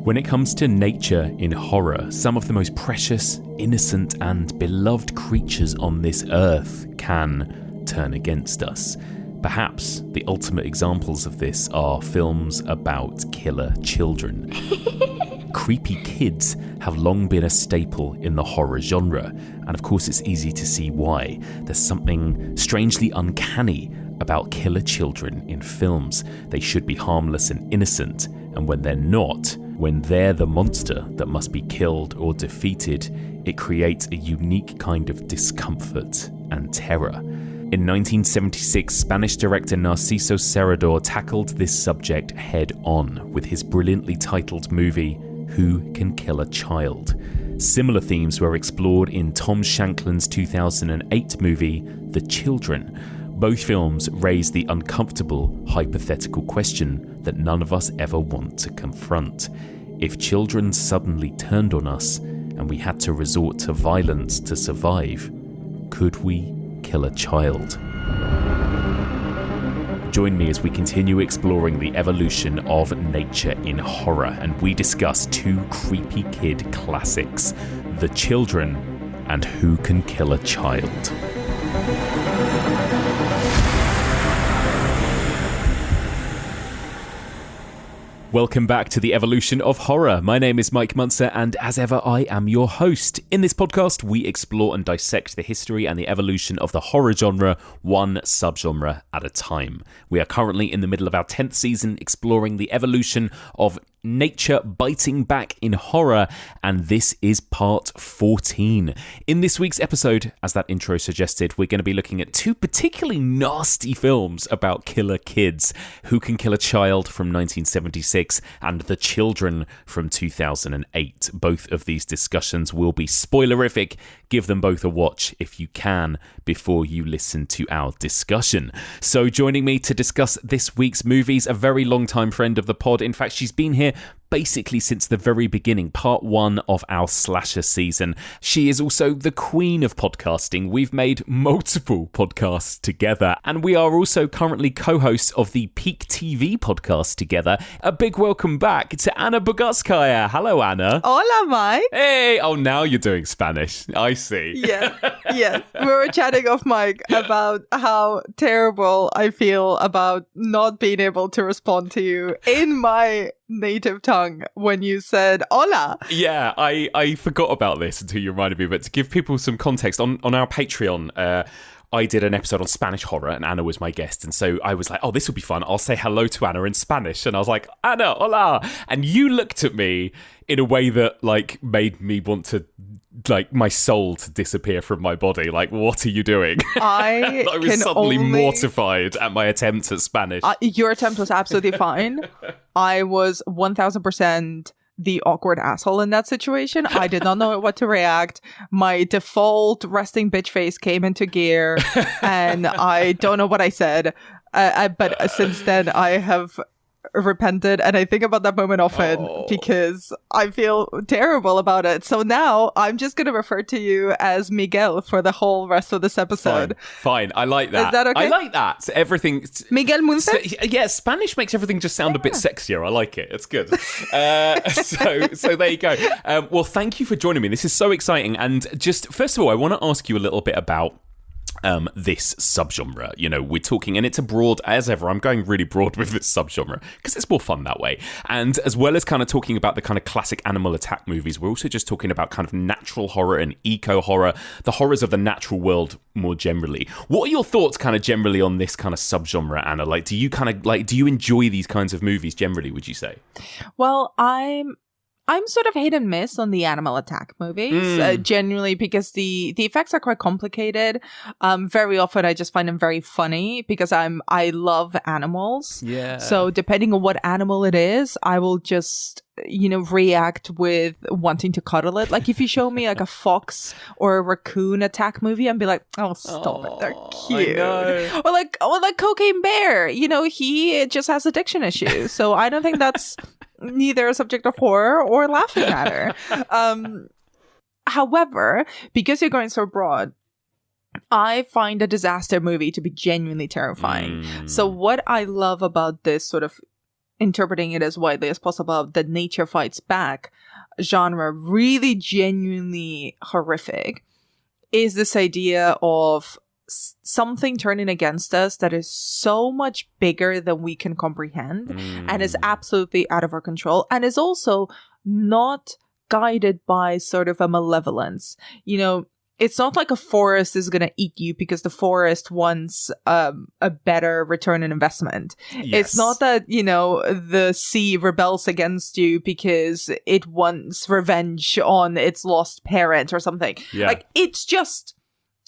When it comes to nature in horror, some of the most precious, innocent, and beloved creatures on this earth can turn against us. Perhaps the ultimate examples of this are films about killer children. Creepy kids have long been a staple in the horror genre, and of course it's easy to see why. There's something strangely uncanny about killer children in films. They should be harmless and innocent, and when they're not, when they're the monster that must be killed or defeated, it creates a unique kind of discomfort and terror. In 1976, Spanish director Narciso Serrador tackled this subject head-on with his brilliantly titled movie, Who Can Kill a Child? Similar themes were explored in Tom Shankland's 2008 movie, The Children. Both films raise the uncomfortable, hypothetical question that none of us ever want to confront. If children suddenly turned on us and we had to resort to violence to survive, could we kill a child? Join me as we continue exploring the evolution of nature in horror, and we discuss two creepy kid classics, The Children and Who Can Kill a Child. Welcome back to the evolution of horror. My name is Mike Muncer, and as ever, I am your host. In this podcast, we explore and dissect the history and the evolution of the horror genre, one subgenre at a time. We are currently in the middle of our 10th season, exploring the evolution of nature biting back in horror, and this is part 14. In this week's episode, as that intro suggested, we're going to be looking at two particularly nasty films about killer kids, Who Can Kill a Child from 1976 and The Children from 2008. Both of these discussions will be spoilerific. Give them both a watch if you can before you listen to our discussion. So joining me to discuss this week's movies, a very long-time friend of the pod. In fact, she's been here basically since the very beginning, part one of our slasher season. She is also the queen of podcasting. We've made multiple podcasts together, and we are also currently co-hosts of the Peak TV podcast together. A big welcome back to Anna Bogutskaya. Hello, Anna. Hola, Mike. Hey, oh, now you're doing Spanish. I see. Yes. We were chatting off mic about how terrible I feel about not being able to respond to you in my native tongue when you said hola. Yeah, I forgot about this until you reminded me, but to give people some context, on our Patreon, I did an episode on Spanish horror and Anna was my guest, and so I was like, oh, this will be fun, I'll say hello to Anna in Spanish, and I was like, Anna, hola, and you looked at me in a way that like made me want to, like, my soul to disappear from my body. Like, what are you doing? I was suddenly mortified at my attempt at Spanish. Your attempt was absolutely fine. I was 1000% the awkward asshole in that situation. I did not know what to react. My default resting bitch face came into gear, and I don't know what I said. But since then, I have repented, and I think about that moment often because I feel terrible about it. So now I'm just going to refer to you as Miguel for the whole rest of this episode. Fine. I like that. Is that okay? I like that. So everything. Miguel Muncer? Yeah, Spanish makes everything just sound a bit sexier. I like it. It's good. So there you go. Well, thank you for joining me. This is so exciting. And just first of all, I want to ask you a little bit about this subgenre. You know, we're talking, and it's a broad, as ever, I'm going really broad with this subgenre because it's more fun that way. And as well as kind of talking about the kind of classic animal attack movies, we're also just talking about kind of natural horror and eco horror, the horrors of the natural world more generally. What are your thoughts kind of generally on this kind of subgenre, Anna? Like, do you enjoy these kinds of movies generally, would you say? Well, I'm sort of hit and miss on the animal attack movies, genuinely, because the effects are quite complicated. Very often I just find them very funny because I love animals. Yeah. So depending on what animal it is, I will just, react with wanting to cuddle it. Like if you show me like a fox or a raccoon attack movie, I'd be like, oh, stop it. They're cute. Or like Cocaine Bear, he just has addiction issues. So I don't think that's neither a subject of horror or laughing matter. However, because you're going so broad, I find a disaster movie to be genuinely terrifying. So what I love about this sort of interpreting it as widely as possible, the nature fights back genre, really genuinely horrific, is this idea of something turning against us that is so much bigger than we can comprehend and is absolutely out of our control, and is also not guided by sort of a malevolence. You know, it's not like a forest is going to eat you because the forest wants a better return on investment. Yes. It's not that, you know, the sea rebels against you because it wants revenge on its lost parent or something. Yeah. Like, it's just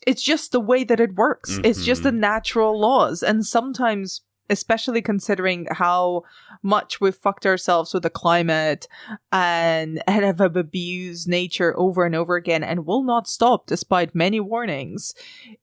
the way that it works. It's just the natural laws. And sometimes, especially considering how much we've fucked ourselves with the climate and have abused nature over and over again and will not stop despite many warnings,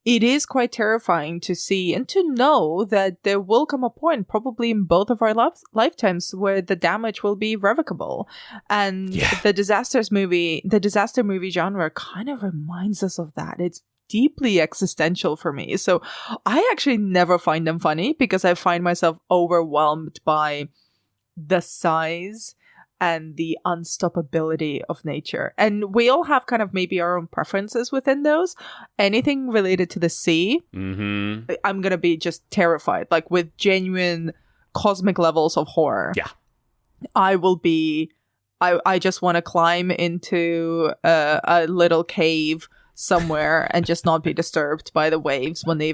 it is quite terrifying to see and to know that there will come a point, probably in both of our lifetimes, where the damage will be irrevocable. And the disaster movie genre kind of reminds us of that. It's deeply existential for me. So I actually never find them funny because I find myself overwhelmed by the size and the unstoppability of nature. And we all have kind of maybe our own preferences within those. Anything related to the sea, I'm going to be just terrified, like with genuine cosmic levels of horror. Yeah. I just want to climb into a little cave somewhere and just not be disturbed by the waves when they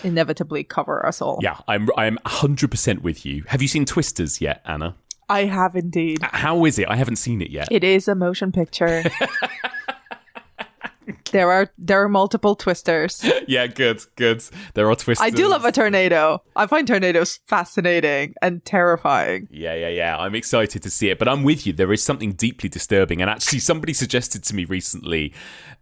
inevitably cover us all. Yeah, I'm 100% with you. Have you seen Twisters yet, Anna? I have indeed. How is it? I haven't seen it yet. It is a motion picture. There are multiple twisters. Yeah, good. There are twisters. I do love a tornado. I find tornadoes fascinating and terrifying. Yeah. I'm excited to see it, but I'm with you. There is something deeply disturbing. And actually, somebody suggested to me recently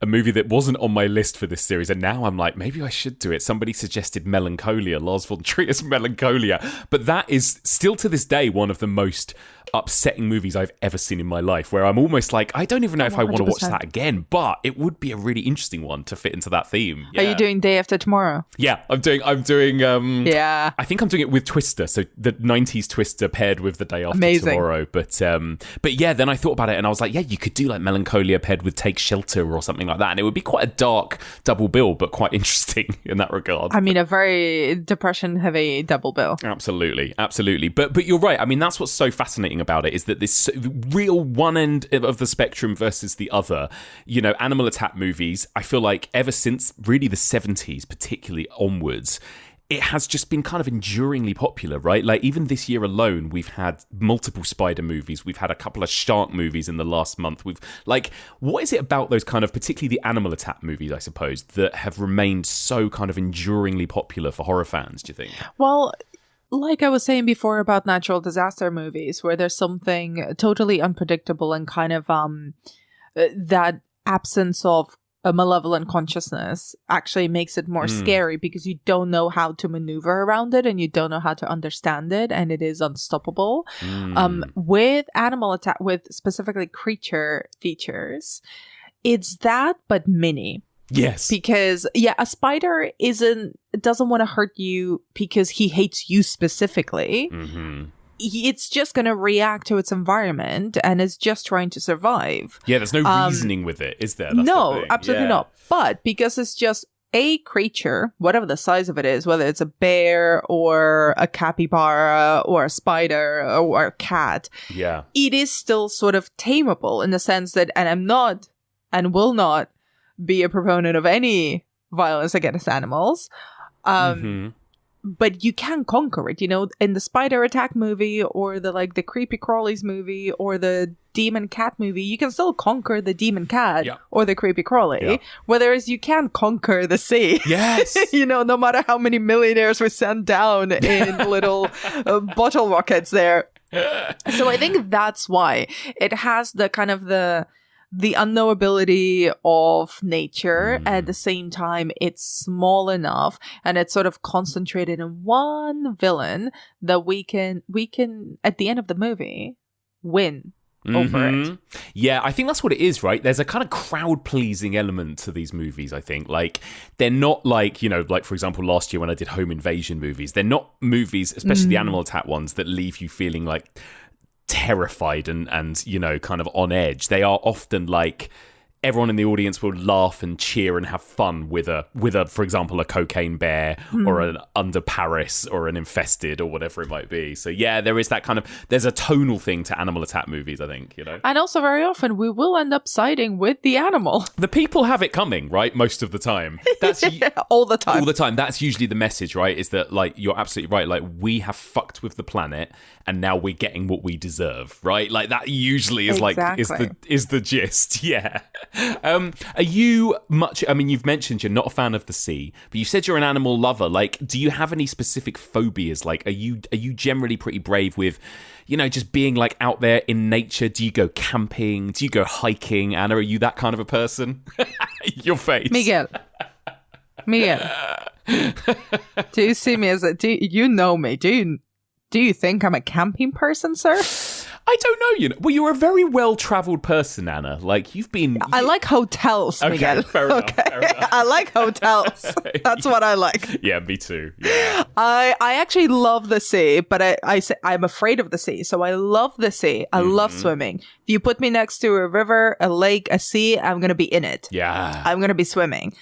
a movie that wasn't on my list for this series, and now I'm like, maybe I should do it. Somebody suggested Melancholia, Lars von Trier's Melancholia. But that is still to this day one of the most upsetting movies I've ever seen in my life, where I'm almost like, I don't even know if I want to watch that again, but it would be a really interesting one to fit into that theme. Yeah. Are you doing Day After Tomorrow? Yeah, I'm doing yeah. I think I'm doing it with Twister, so the 90s Twister paired with The Day After Tomorrow. But yeah, then I thought about it and I was like, yeah, you could do like Melancholia paired with Take Shelter or something like that, and it would be quite a dark double bill, but quite interesting in that regard. I mean, a very depression heavy double bill. Absolutely. But you're right. I mean, that's what's so fascinating about it, is that this real one end of the spectrum versus the other. You know, animal attack movies, I feel like ever since really the 70s, particularly onwards, it has just been kind of enduringly popular, right? Like, even this year alone, we've had multiple spider movies. We've had a couple of shark movies in the last month. What is it about those kind of, particularly the animal attack movies, I suppose, that have remained so kind of enduringly popular for horror fans, do you think? Well, like I was saying before about natural disaster movies, where there's something totally unpredictable and kind of that absence of a malevolent consciousness actually makes it more scary, because you don't know how to maneuver around it and you don't know how to understand it, and it is unstoppable. With animal attack, with specifically creature features, it's that, but mini. Yes. Because, a spider doesn't want to hurt you because he hates you specifically. It's just going to react to its environment and is just trying to survive. Yeah, there's no reasoning with it, is there? That's no, absolutely not. But because it's just a creature, whatever the size of it is, whether it's a bear or a capybara or a spider or a cat, it is still sort of tameable in the sense that, and I'm not and will not be a proponent of any violence against animals. But you can conquer it, you know, in the spider attack movie or the creepy crawlies movie or the demon cat movie, you can still conquer the demon cat or the creepy crawly, whereas you can't conquer the sea. Yes. You know, no matter how many millionaires we send down in little bottle rockets there. So I think that's why it has the kind of the unknowability of nature. At the same time, it's small enough and it's sort of concentrated in one villain that we can at the end of the movie win. over it. Yeah, I think that's what it is, right? There's a kind of crowd-pleasing element to these movies, I think. Like, they're not like, like, for example, last year when I did home invasion movies, they're not movies, especially the animal attack ones, that leave you feeling like terrified and kind of on edge. They are often like everyone in the audience will laugh and cheer and have fun with a for example, a cocaine bear or an under Paris or an infested or whatever it might be. So yeah, there is that kind of, there's a tonal thing to animal attack movies, I think, And also very often we will end up siding with the animal. The people have it coming, right? Most of the time. That's all the time. All the time. That's usually the message, right? Is that, like, you're absolutely right. Like, we have fucked with the planet and now we're getting what we deserve, right? Like, that usually is is the gist. Yeah. Are you much, I mean, you've mentioned you're not a fan of the sea, but you said you're an animal lover. Like, do you have any specific phobias? Like, are you generally pretty brave with, just being like out there in nature? Do you go camping? Do you go hiking? Anna, are you that kind of a person? Your face. Miguel. Do you see me as you know me? Do you think I'm a camping person, sir? I don't know, Well, you're a very well-travelled person, Anna. Like, you've been... I like hotels, Miguel. Okay, fair enough. I like hotels. That's what I like. Yeah, me too. Yeah. I actually love the sea, but I'm afraid of the sea. So I love the sea. I love swimming. If you put me next to a river, a lake, a sea, I'm going to be in it. Yeah. I'm going to be swimming.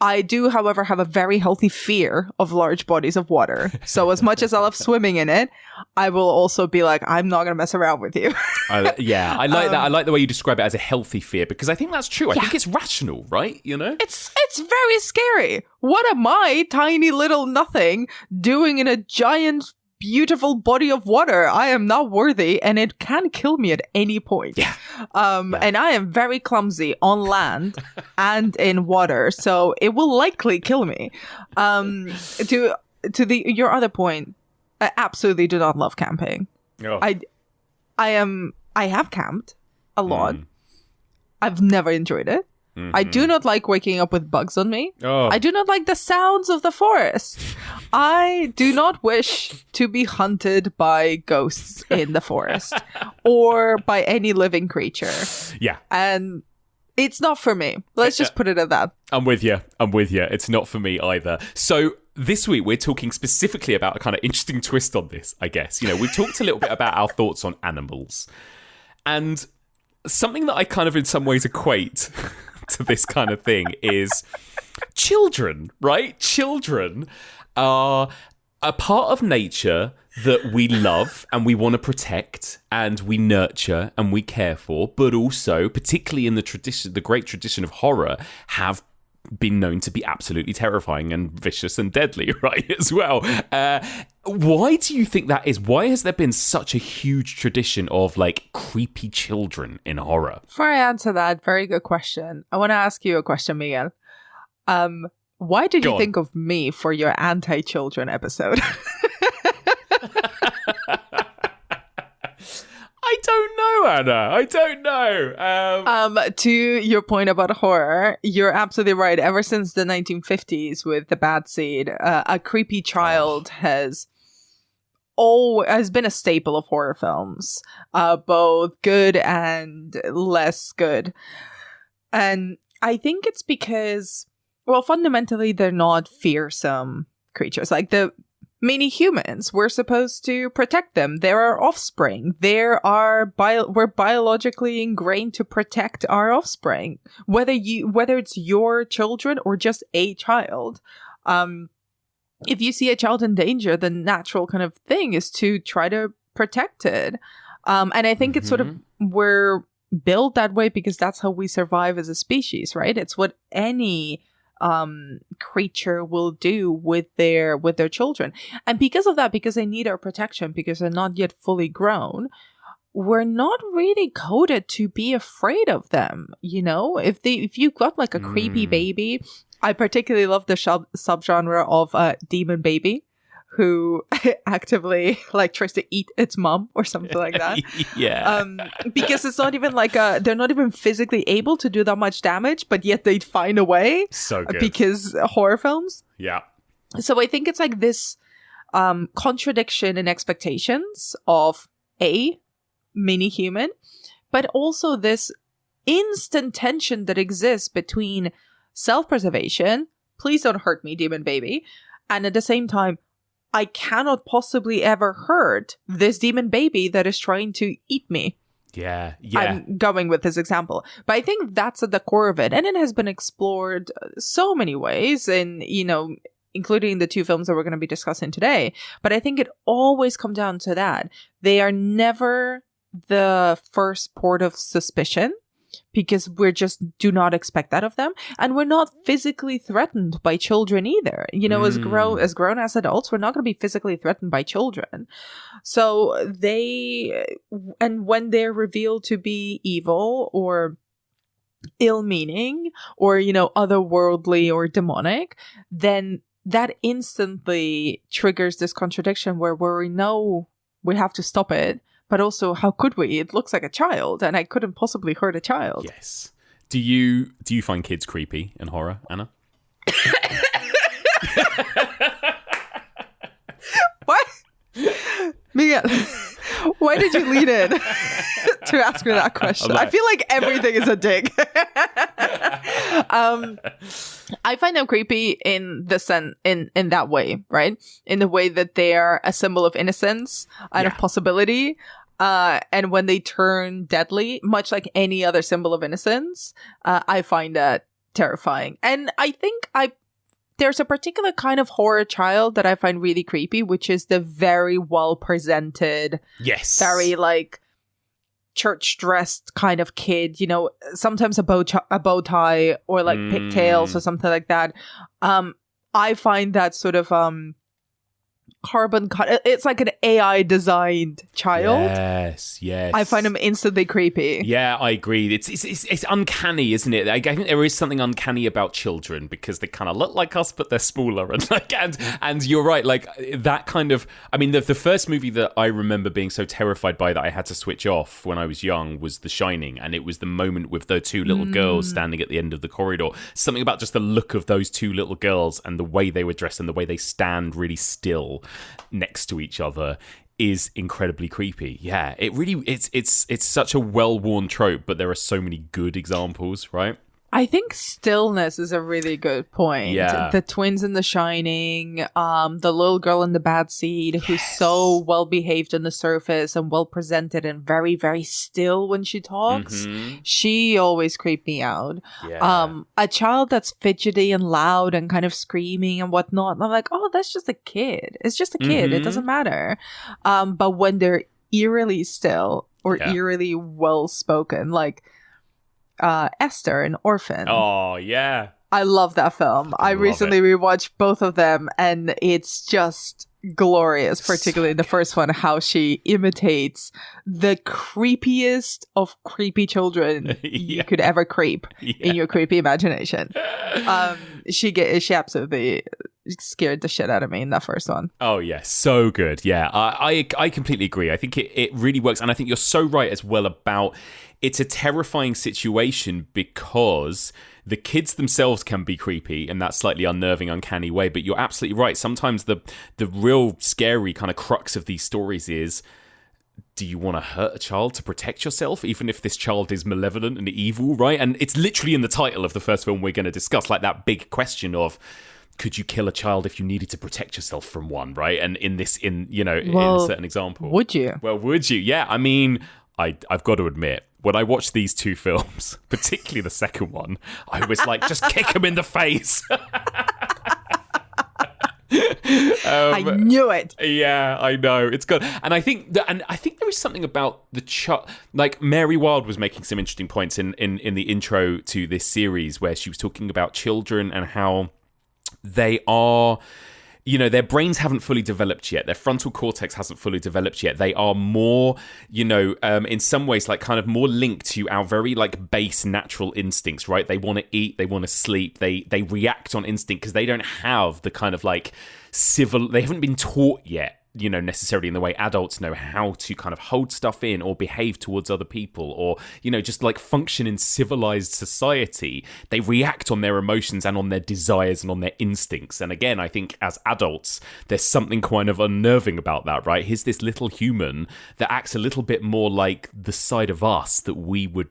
I do, however, have a very healthy fear of large bodies of water. So as much as I love swimming in it, I will also be like, I'm not going to mess around with you. I like that. I like the way you describe it as a healthy fear, because I think that's true. I think it's rational, right? It's very scary. What am I, tiny little nothing, doing in a giant, beautiful body of water? I am not worthy, and it can kill me at any point. Yeah. And I am very clumsy on land and in water, so it will likely kill me. To your other point, I absolutely do not love camping. Oh. I have camped a lot. I've never enjoyed it. I do not like waking up with bugs on me. Oh. I do not like the sounds of the forest. I do not wish to be hunted by ghosts in the forest or by any living creature. Yeah. And it's not for me. Let's just put it at that. I'm with you. It's not for me either. So this week, we're talking specifically about a kind of interesting twist on this, I guess. We've talked a little bit about our thoughts on animals. And something that I kind of in some ways equate to this kind of thing is children, right? Children are a part of nature that we love and we want to protect and we nurture and we care for, but also, particularly in the great tradition of horror, have been known to be absolutely terrifying and vicious and deadly, right, as well. Why do you think that is? Why has there been such a huge tradition of, like, creepy children in horror? Before I answer that, very good question. I want to ask you a question, Miguel. Why did you think of me for your anti-children episode? I don't know, Anna. I don't know. To your point about horror, you're absolutely right. Ever since the 1950s with The Bad Seed, a creepy child has been a staple of horror films, both good and less good. And I think it's because, well, fundamentally, they're not fearsome creatures. Like the many humans, we're supposed to protect them. They're our offspring. We're biologically ingrained to protect our offspring, whether it's your children or just a child. If you see a child in danger, the natural kind of thing is to try to protect it. And I think it's sort of, we're built that way because that's how we survive as a species, right? It's what any creature will do with their children. And because of that, because they need our protection, because they're not yet fully grown, we're not really coded to be afraid of them. If you've got like a creepy baby, I particularly love the subgenre of demon baby, who actively like tries to eat its mom or something like that. Yeah. Because it's not even like they're not even physically able to do that much damage, but yet they'd find a way. So good. Because horror films. Yeah. So I think it's like this contradiction in expectations of a mini human, but also this instant tension that exists between self-preservation, please don't hurt me, demon baby, and at the same time, I cannot possibly ever hurt this demon baby that is trying to eat me. Yeah. I'm going with this example. But I think that's at the core of it. And it has been explored so many ways in, including the two films that we're going to be discussing today. But I think it always comes down to that. They are never the first port of suspicion, because we just do not expect that of them. And we're not physically threatened by children either. As grown as adults, we're not going to be physically threatened by children. So and when they're revealed to be evil or ill-meaning or, otherworldly or demonic, then that instantly triggers this contradiction where we know we have to stop it. But also, how could we? It looks like a child, and I couldn't possibly hurt a child. Yes. Do you find kids creepy in horror, Anna? What? Miguel, why did you lean in to ask me that question? I feel like everything is a dig. I find them creepy in the in that way, right? In the way that they are a symbol of innocence and of possibility. And when they turn deadly, much like any other symbol of innocence, I find that terrifying. And I think there's a particular kind of horror child that I find really creepy, which is the very well presented, very church dressed kind of kid. Sometimes a bow tie or pigtails or something like that. I find that sort of carbon cut. It's like an AI designed child. Yes. I find them instantly creepy. Yeah, I agree. It's uncanny, isn't it? I think there is something uncanny about children because they kind of look like us, but they're smaller and you're right. That kind of. I mean, the first movie that I remember being so terrified by that I had to switch off when I was young was The Shining, and it was the moment with the two little girls standing at the end of the corridor. Something about just the look of those two little girls and the way they were dressed and the way they stand really still next to each other is incredibly creepy. Yeah, it's such a well-worn trope, but there are so many good examples, right? I think stillness is a really good point. Yeah. The twins in The Shining, the little girl in the bad seed who's so well behaved on the surface and well presented and very, very still when she talks. Mm-hmm. She always creeped me out. Yeah. A child that's fidgety and loud and kind of screaming and whatnot. And I'm like, oh, that's just a kid. It's just a kid. Mm-hmm. It doesn't matter. But when they're eerily still or eerily well spoken, Esther, an orphan. Oh, yeah. I love that film. I recently rewatched both of them, and it's just glorious, particularly the first one, how she imitates the creepiest of creepy children you could ever creep in your creepy imagination. She absolutely scared the shit out of me in that first one. Oh, yeah. So good. Yeah, I completely agree. I think it really works. And I think you're so right as well about it's a terrifying situation because the kids themselves can be creepy in that slightly unnerving, uncanny way. But you're absolutely right. Sometimes the real scary kind of crux of these stories is, do you want to hurt a child to protect yourself, even if this child is malevolent and evil, right? And it's literally in the title of the first film we're going to discuss, that big question of, could you kill a child if you needed to protect yourself from one, right? And in a certain example. Would you? Well, would you? Yeah. I mean, I've got to admit, when I watched these two films, particularly the second one, I was like, just kick him in the face. I knew it. Yeah, I know. It's good. And I think there is something about the child. Mary Wilde was making some interesting points in the intro to this series where she was talking about children and how they are, their brains haven't fully developed yet. Their frontal cortex hasn't fully developed yet. They are more, in some ways, kind of more linked to our very base natural instincts, right? They want to eat, they want to sleep, they react on instinct because they don't have the kind of they haven't been taught yet necessarily in the way adults know how to kind of hold stuff in or behave towards other people or, just like function in civilized society. They react on their emotions and on their desires and on their instincts. And again, I think as adults, there's something kind of unnerving about that, right? Here's this little human that acts a little bit more like the side of us that we would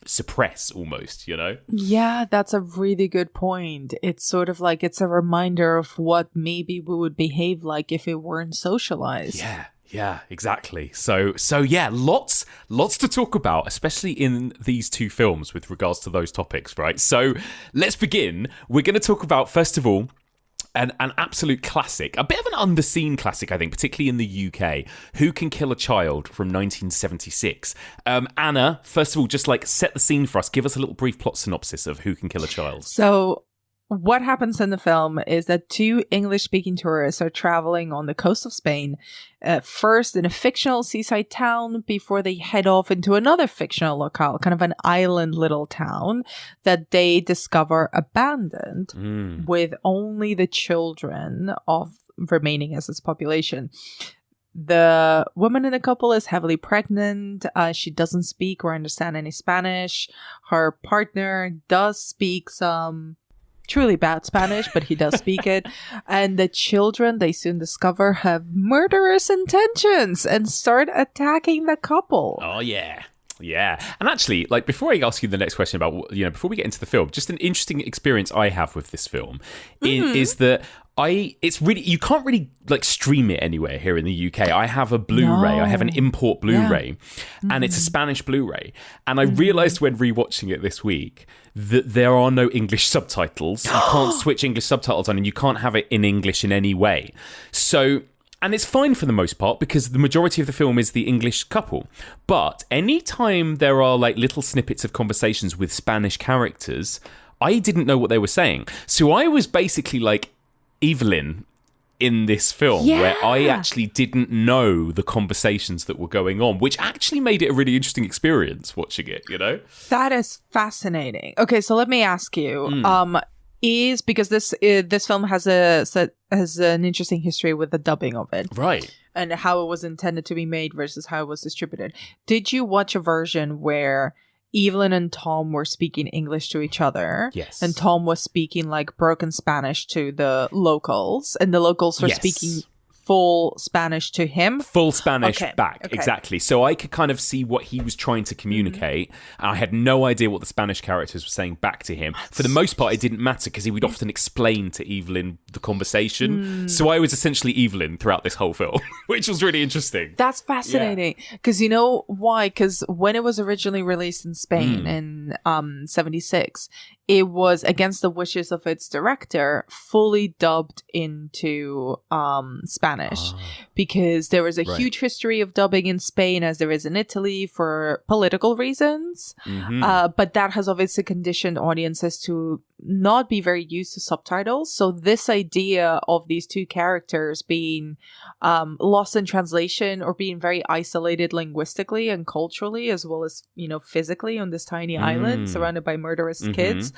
suppress almost, Yeah, that's a really good point. It's sort of like it's a reminder of what maybe we would behave like if it weren't socialized. Yeah, exactly. So yeah, lots to talk about, especially in these two films with regards to those topics, right? So let's begin. We're going to talk about, first of all, an absolute classic, a bit of an underseen classic, I think, particularly in the UK, Who Can Kill a Child from 1976. Anna, first of all, just like set the scene for us. Give us a little brief plot synopsis of Who Can Kill a Child. So what happens in the film is that two English-speaking tourists are traveling on the coast of Spain, first in a fictional seaside town before they head off into another fictional locale, kind of an island little town that they discover abandoned with only the children of remaining as its population. The woman in the couple is heavily pregnant. She doesn't speak or understand any Spanish. Her partner does speak some truly bad Spanish, but he does speak it. And the children, they soon discover, have murderous intentions and start attacking the couple. Oh, yeah. Yeah. And actually, like, before I ask you the next question about, before we get into the film, just an interesting experience I have with this film is that it's really, you can't really like stream it anywhere here in the UK. I have a Blu-ray. I have an import Blu-ray and it's a Spanish Blu-ray. And I realized when rewatching it this week that there are no English subtitles. You can't switch English subtitles on and you can't have it in English in any way. So, and it's fine for the most part because the majority of the film is the English couple. But anytime there are like little snippets of conversations with Spanish characters, I didn't know what they were saying. So I was basically like Evelyn in this film where I actually didn't know the conversations that were going on, which actually made it a really interesting experience watching it, That is fascinating. Okay, so let me ask you, is because this film has an interesting history with the dubbing of it. Right. And how it was intended to be made versus how it was distributed. Did you watch a version where Evelyn and Tom were speaking English to each other? Yes. And Tom was speaking like broken Spanish to the locals, and the locals were speaking full Spanish to him? Full Spanish back, exactly. So I could kind of see what he was trying to communicate. And I had no idea what the Spanish characters were saying back to him. For the most part, it didn't matter because he would often explain to Evelyn the conversation. So I was essentially Evelyn throughout this whole film, which was really interesting. That's fascinating. Because you know why? Because when it was originally released in Spain in 76, it was against the wishes of its director, fully dubbed into Spanish because there was a huge history of dubbing in Spain, as there is in Italy, for political reasons. But that has obviously conditioned audiences to not be very used to subtitles. So this idea of these two characters being lost in translation or being very isolated linguistically and culturally, as well as, physically on this tiny island surrounded by murderous kids,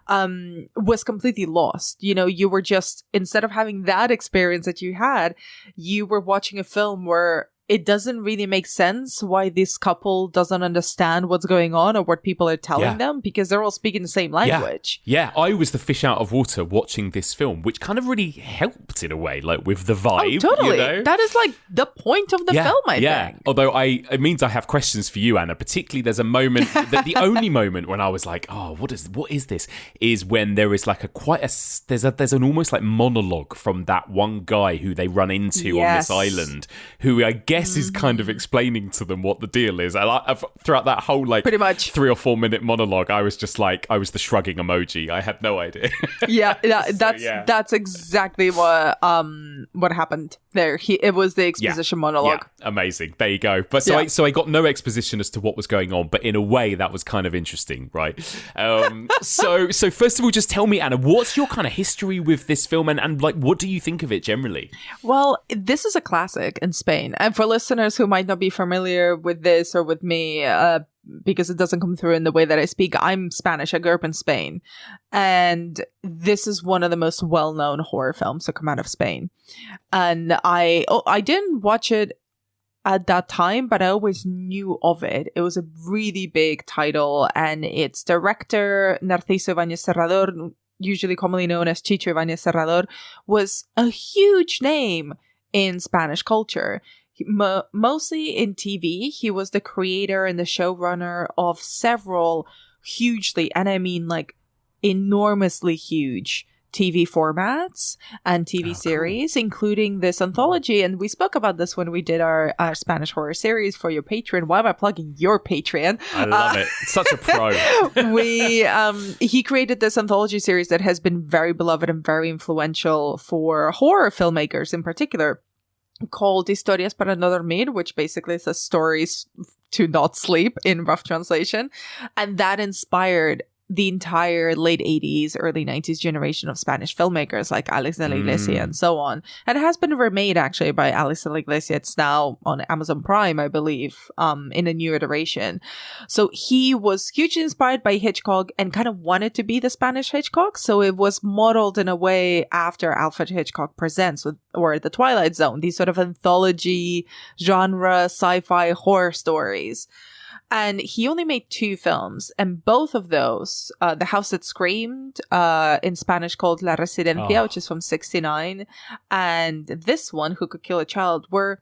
was completely lost. You were just, instead of having that experience that you had, you were watching a film where it doesn't really make sense why this couple doesn't understand what's going on or what people are telling them, because they're all speaking the same language. Yeah, I was the fish out of water watching this film, which kind of really helped in a way, like with the vibe. Oh, totally. That is like the point of the film, I think. Although it means I have questions for you, Anna. Particularly, there's a moment, the only moment when I was like, oh, what is this? Is when there is like there's an almost like monologue from that one guy who they run into on this island, who I guess is kind of explaining to them what the deal is. And throughout that whole pretty much 3 or 4 minute monologue, I was just like, I was the shrugging emoji. I had no idea. That's exactly what happened there. It was the exposition monologue. Yeah, amazing. There you go. But so I got no exposition as to what was going on, but in a way that was kind of interesting, right? So first of all, just tell me, Anna, what's your kind of history with this film, and like what do you think of it generally? Well, this is a classic in Spain, and for listeners who might not be familiar with this or with me, because it doesn't come through in the way that I speak, I'm Spanish. I grew up in Spain. And this is one of the most well-known horror films to come out of Spain. And I didn't watch it at that time, but I always knew of it. It was a really big title, and its director, Narciso Ibáñez Serrador, usually commonly known as Chicho Ibáñez Serrador, was a huge name in Spanish culture. Mostly in TV, he was the creator and the showrunner of several hugely, and I mean like enormously huge TV formats and TV series, including this anthology. And we spoke about this when we did our Spanish horror series for your Patreon. Why am I plugging your Patreon? I love it. Such a pro. He created this anthology series that has been very beloved and very influential for horror filmmakers in particular, called Historias para no dormir, which basically says stories to not sleep in rough translation. And that inspired the entire late 80s, early 90s generation of Spanish filmmakers like Alex de la Iglesia and so on. And it has been remade actually by Alex de la Iglesia. It's now on Amazon Prime, I believe, in a new iteration. So he was hugely inspired by Hitchcock and kind of wanted to be the Spanish Hitchcock. So it was modeled in a way after Alfred Hitchcock Presents or The Twilight Zone, these sort of anthology genre, sci-fi horror stories. And he only made 2 films, and both of those, The House That Screamed, in Spanish called La Residencia, which is from 1969, and this one, Who Could Kill a Child, were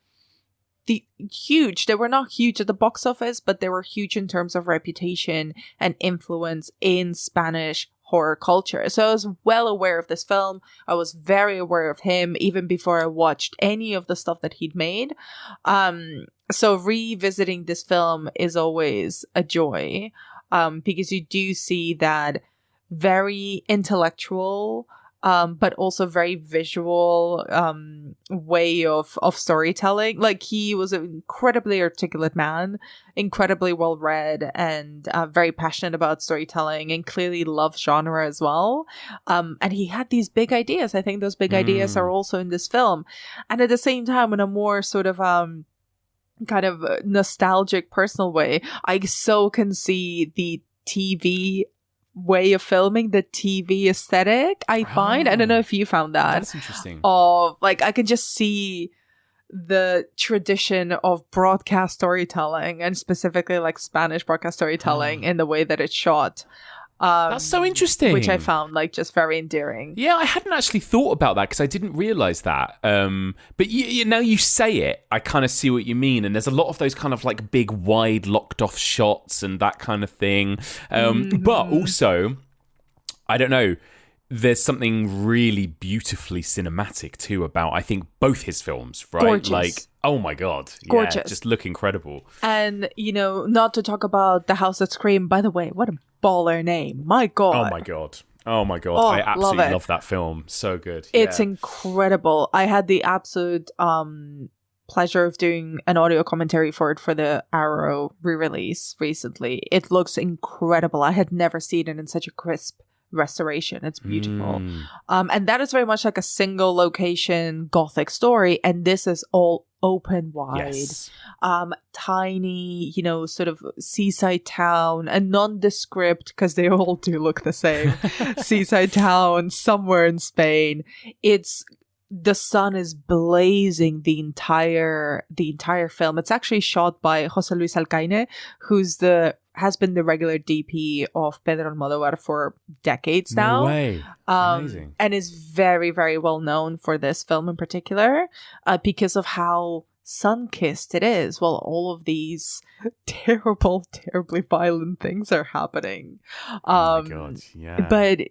huge. They were not huge at the box office, but they were huge in terms of reputation and influence in Spanish horror culture. So I was well aware of this film. I was very aware of him even before I watched any of the stuff that he'd made. So revisiting this film is always a joy, because you do see that very intellectual, but also very visual way of storytelling. Like, he was an incredibly articulate man, incredibly well read, and very passionate about storytelling, and clearly loved genre as well. And he had these big ideas. I think those big ideas are also in this film. And at the same time, in a more sort of kind of nostalgic, personal way, I so can see the TV way of filming, the TV aesthetic, I find. I don't know if you found that. That's interesting. Of, like, I can just see the tradition of broadcast storytelling, and specifically like Spanish broadcast storytelling, in the way that it's shot. That's so interesting. Which I found like just very endearing. Yeah, I hadn't actually thought about that because I didn't realize that. But now you say it, I kind of see what you mean. And there's a lot of those kind of like big, wide, locked off shots and that kind of thing. But also, I don't know, there's something really beautifully cinematic too about, I think, both his films, right? Gorgeous. Like, oh my God. Gorgeous. Yeah, just look incredible. And, you know, not to talk about The House That Screamed, by the way, what a baller name. My God. Oh my God. Oh my God. Oh, I absolutely love love that film. So good. It's Yeah. incredible. I had the absolute pleasure of doing an audio commentary for it for the Arrow re-release recently. It looks incredible. I had never seen it in such a crisp restoration. It's beautiful. And that is very much like a single location Gothic story, and this is all open wide. Yes. Tiny, you know, sort of seaside town, a nondescript, because they all do look the same, seaside town somewhere in Spain. The sun is blazing the entire film. It's actually shot by José Luis Alcaine, who's has been the regular DP of Pedro Almodóvar for decades now. No way. Amazing. And is very, very well known for this film in particular, because of how sun-kissed it is. Well, all of these terribly violent things are happening. Oh my God, yeah. But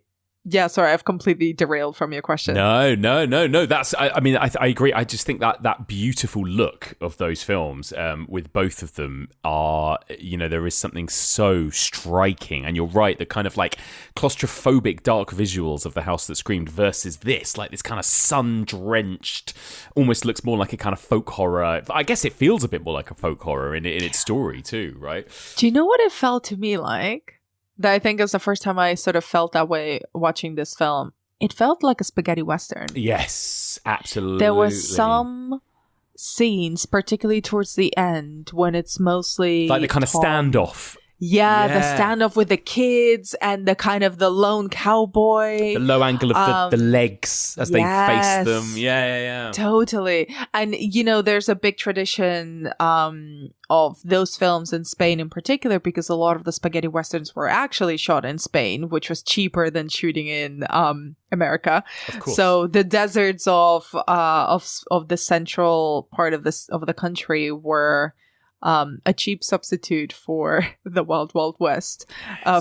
yeah, sorry, I've completely derailed from your question. No. That's, I mean, I agree. I just think that beautiful look of those films, with both of them are, you know, there is something so striking. And you're right, the kind of like claustrophobic dark visuals of The House That Screamed versus this, like this kind of sun-drenched, almost looks more like a kind of folk horror. I guess it feels a bit more like a folk horror in its story too, right? Do you know what it felt to me like? That I think is the first time I sort of felt that way watching this film. It felt like a spaghetti western. Yes, absolutely. There was some scenes, particularly towards the end, when it's mostly like the kind of standoff. Yeah, the standoff with the kids and the kind of the lone cowboy. The low angle of the legs as they face them. Yeah. Totally. And, you know, there's a big tradition of those films in Spain in particular, because a lot of the spaghetti westerns were actually shot in Spain, which was cheaper than shooting in America. Of course. So the deserts of the central part of the country were a cheap substitute for the Wild Wild West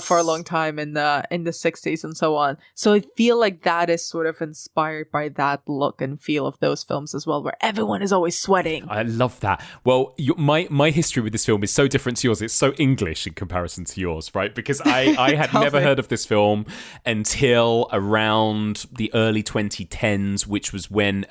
for a long time in the 60s and so on. So I feel like that is sort of inspired by that look and feel of those films as well, where everyone is always sweating. I love that. Well, my history with this film is so different to yours. It's so English in comparison to yours, right? Because I had never heard of this film until around the early 2010s, which was when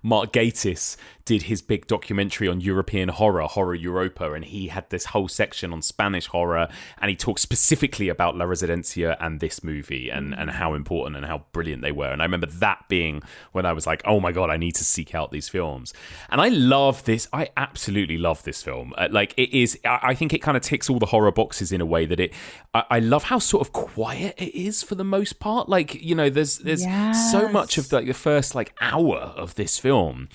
Mark Gatiss did his big documentary on European horror Europa, and he had this whole section on Spanish horror, and he talked specifically about La Residencia and this movie and how important and how brilliant they were. And I remember that being when I was like, oh my God, I need to seek out these films. And I love this. I absolutely love this film. Like, it is, I think it kind of ticks all the horror boxes in a way that I love how sort of quiet it is for the most part. Like, you know, there's so much of the first like hour of this film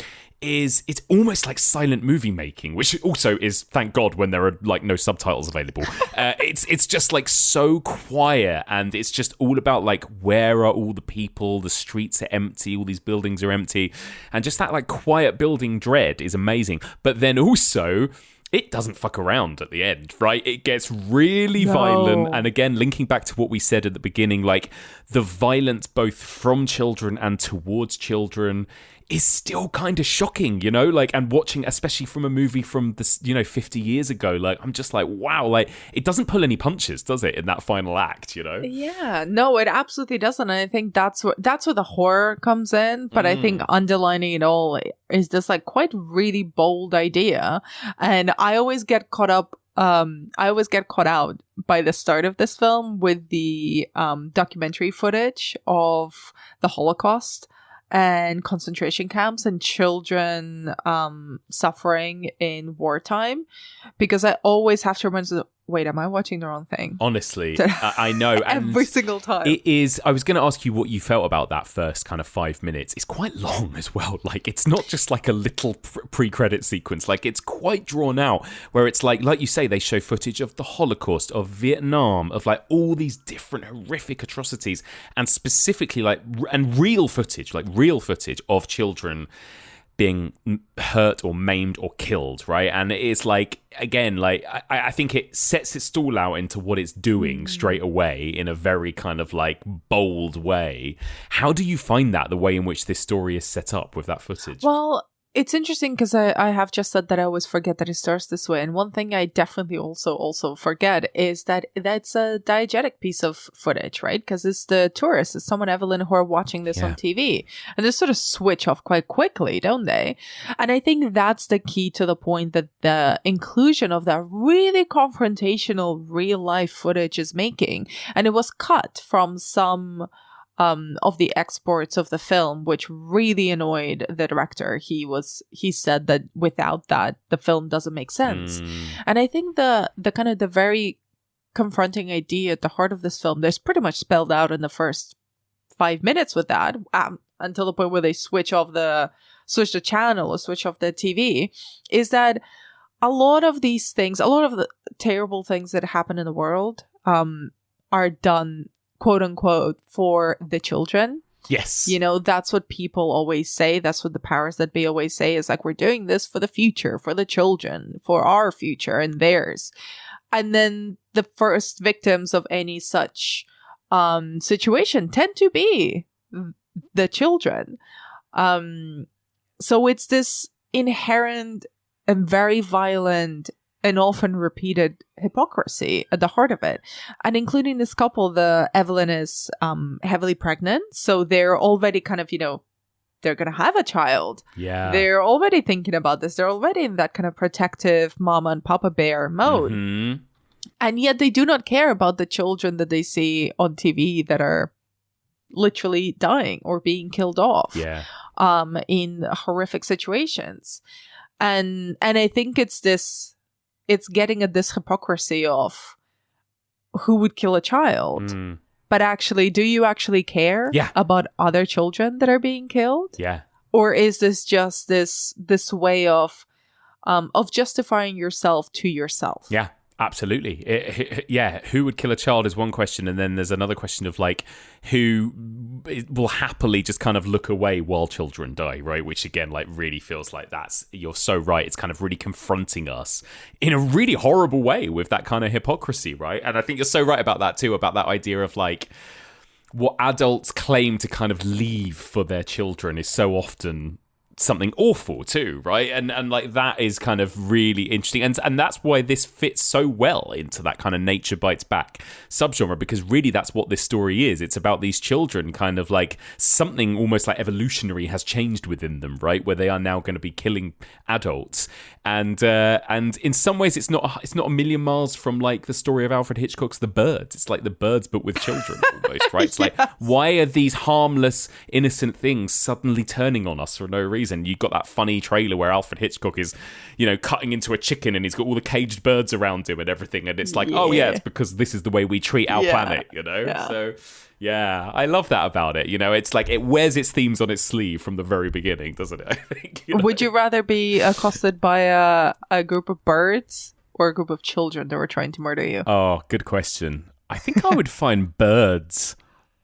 it's almost like silent movie making, which also is, thank God, when there are like no subtitles available. It's just like so quiet, and it's just all about like, where are all the people? The streets are empty, all these buildings are empty, and just that like quiet building dread is amazing. But then also, it doesn't fuck around at the end, right? It gets really violent. And again, linking back to what we said at the beginning, like the violence both from children and towards children is still kind of shocking, you know, like, and watching, especially from a movie from this, you know, 50 years ago, like, I'm just like, wow, like, it doesn't pull any punches, does it, in that final act, you know? Yeah, no, it absolutely doesn't. And I think that's where the horror comes in. But I think underlining it all is this like quite really bold idea. And I always get caught out by the start of this film with the documentary footage of the Holocaust and concentration camps and children suffering in wartime, because I always have to remember, wait, am I watching the wrong thing? Honestly, I know. Every single time. It is. I was going to ask you what you felt about that first kind of 5 minutes. It's quite long as well. Like, it's not just like a little pre-credit sequence. Like, it's quite drawn out, where it's like you say, they show footage of the Holocaust, of Vietnam, of like all these different horrific atrocities, and specifically like, and real footage of children being hurt or maimed or killed, right? And it's like, again, like, I think it sets its stall out into what it's doing straight away in a very kind of like bold way. How do you find that, the way in which this story is set up with that footage? Well, it's interesting because I have just said that I always forget that it starts this way. And one thing I definitely also forget is that that's a diegetic piece of footage, right? Because it's the tourists, it's someone, Evelyn, who are watching this on TV. And they sort of switch off quite quickly, don't they? And I think that's the key to the point that the inclusion of that really confrontational real life footage is making. And it was cut from some of the exports of the film, which really annoyed the director. He said that without that, the film doesn't make sense. And I think the kind of the very confronting idea at the heart of this film, there's pretty much spelled out in the first 5 minutes with that, until the point where they switch the channel or switch off the TV, is that a lot of these things, a lot of the terrible things that happen in the world are done, quote unquote, for the children. Yes. You know, that's what people always say. That's what the powers that be always say, is like, we're doing this for the future, for the children, for our future and theirs. And then the first victims of any such situation tend to be the children. So it's this inherent and very violent and often repeated hypocrisy at the heart of it. And including this couple, Evelyn is heavily pregnant. So they're already kind of, you know, they're going to have a child. Yeah. They're already thinking about this. They're already in that kind of protective mama and papa bear mode. Mm-hmm. And yet they do not care about the children that they see on TV that are literally dying or being killed off in horrific situations. And I think it's getting at this hypocrisy of who would kill a child. But actually, do you actually care about other children that are being killed? Yeah. Or is this just this way of justifying yourself to yourself? Yeah. Absolutely. Who would kill a child is one question, and then there's another question of like who will happily just kind of look away while children die, right? Which again, like really feels like you're so right. It's kind of really confronting us in a really horrible way with that kind of hypocrisy, right? And I think you're so right about that too, about that idea of like what adults claim to kind of leave for their children is so often something awful too, right? And like that is kind of really interesting, and that's why this fits so well into that kind of nature bites back subgenre, because really that's what this story is. It's about these children kind of like something almost like evolutionary has changed within them, right? Where they are now going to be killing adults, and in some ways it's not a million miles from like the story of Alfred Hitchcock's The Birds. It's like The Birds but with children almost, right? It's like, why are these harmless, innocent things suddenly turning on us for no reason? You've got that funny trailer where Alfred Hitchcock is, cutting into a chicken and he's got all the caged birds around him and everything. And it's like, oh yeah, it's because this is the way we treat our planet, Yeah. So, yeah, I love that about it. It's like it wears its themes on its sleeve from the very beginning, doesn't it? I think. Would you rather be accosted by a group of birds or a group of children that were trying to murder you? Oh, good question. I think I would find birds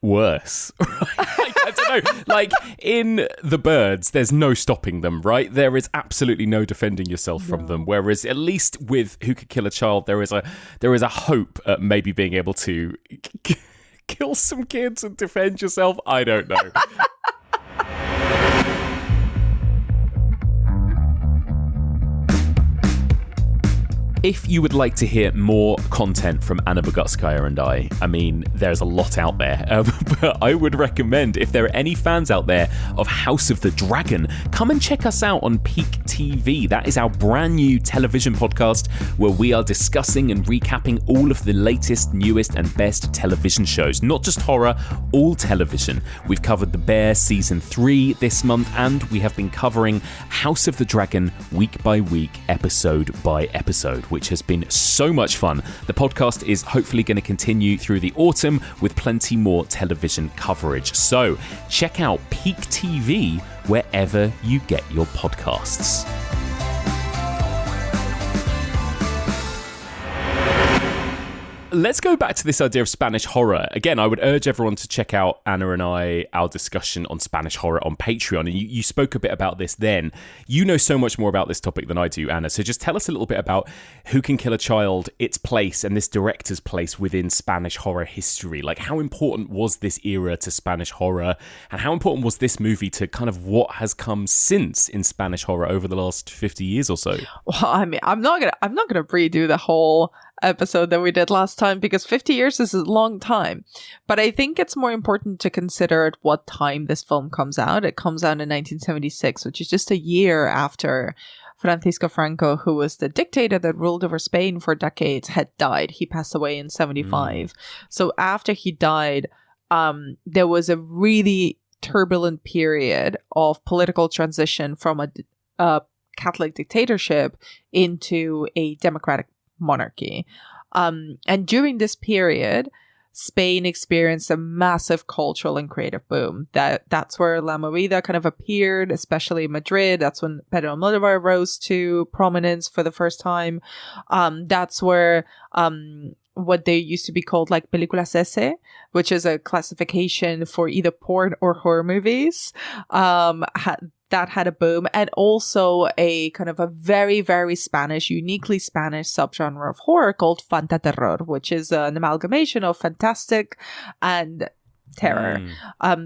worse. I don't know. Like in The Birds, there's no stopping them, right? There is absolutely no defending yourself from them. Whereas at least with Who Could Kill a Child, there is a hope at maybe being able to kill some kids and defend yourself. I don't know. If you would like to hear more content from Anna Bogutskaya and I mean, there's a lot out there, but I would recommend, if there are any fans out there of House of the Dragon, come and check us out on Peak TV. That is our brand new television podcast where we are discussing and recapping all of the latest, newest and best television shows. Not just horror, all television. We've covered The Bear Season 3 this month, and we have been covering House of the Dragon week by week, episode by episode, which has been so much fun. The podcast is hopefully going to continue through the autumn with plenty more television coverage. So check out Peak TV wherever you get your podcasts. Let's go back to this idea of Spanish horror. Again, I would urge everyone to check out Anna and our discussion on Spanish horror on Patreon. And you spoke a bit about this then. You know so much more about this topic than I do, Anna. So just tell us a little bit about Who Can Kill a Child, its place, and this director's place within Spanish horror history. Like, how important was this era to Spanish horror? And how important was this movie to kind of what has come since in Spanish horror over the last 50 years or so? Well, I mean, I'm not gonna redo the whole episode that we did last time because 50 years is a long time. But I think it's more important to consider at what time this film comes out. It comes out in 1976, which is just a year after Francisco Franco, who was the dictator that ruled over Spain for decades, had died. He passed away in 75. So after he died, there was a really turbulent period of political transition from a Catholic dictatorship into a democratic monarchy. And during this period, Spain experienced a massive cultural and creative boom. That's where La Movida kind of appeared, especially in Madrid. That's when Pedro Almodovar rose to prominence for the first time. That's where what they used to be called like películas S, which is a classification for either porn or horror movies, that had a boom, and also a kind of a very, very Spanish, uniquely Spanish subgenre of horror called fantaterror, which is an amalgamation of fantastic and terror.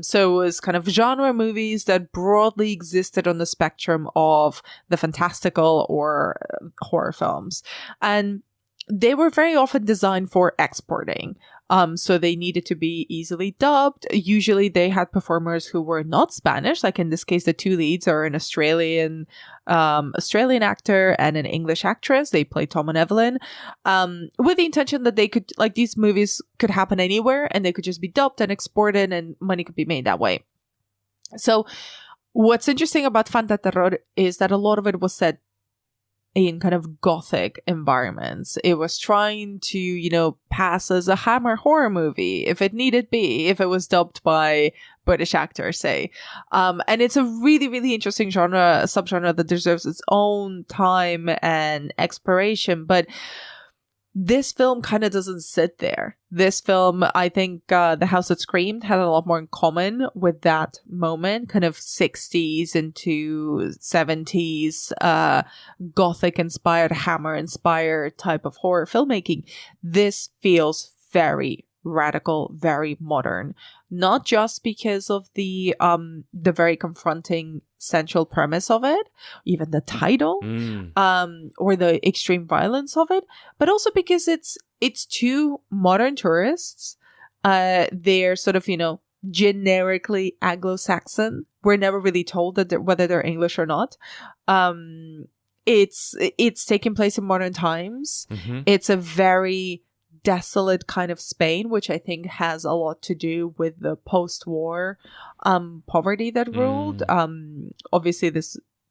So it was kind of genre movies that broadly existed on the spectrum of the fantastical or horror films. And they were very often designed for exporting. So they needed to be easily dubbed. Usually they had performers who were not Spanish. Like in this case, the two leads are an Australian actor and an English actress. They play Tom and Evelyn, with the intention that they could, like, these movies could happen anywhere and they could just be dubbed and exported and money could be made that way. So what's interesting about Fantaterror is that a lot of it was set in kind of gothic environments. It was trying to, you know, pass as a Hammer horror movie if it needed be, if it was dubbed by British actors, say. And it's a really, really interesting subgenre that deserves its own time and exploration. But this film kind of doesn't sit there. This film, I think The House That Screamed had a lot more in common with that moment, kind of 60s into 70s, gothic-inspired, Hammer-inspired type of horror filmmaking. This feels very radical, very modern. Not just because of the very confronting central premise of it, even the title, or the extreme violence of it, but also because it's two modern tourists. They're sort of, you know, generically Anglo-Saxon. We're never really told that whether they're English or not. It's taking place in modern times. It's a very desolate kind of Spain, which I think has a lot to do with the post-war poverty that ruled. Obviously,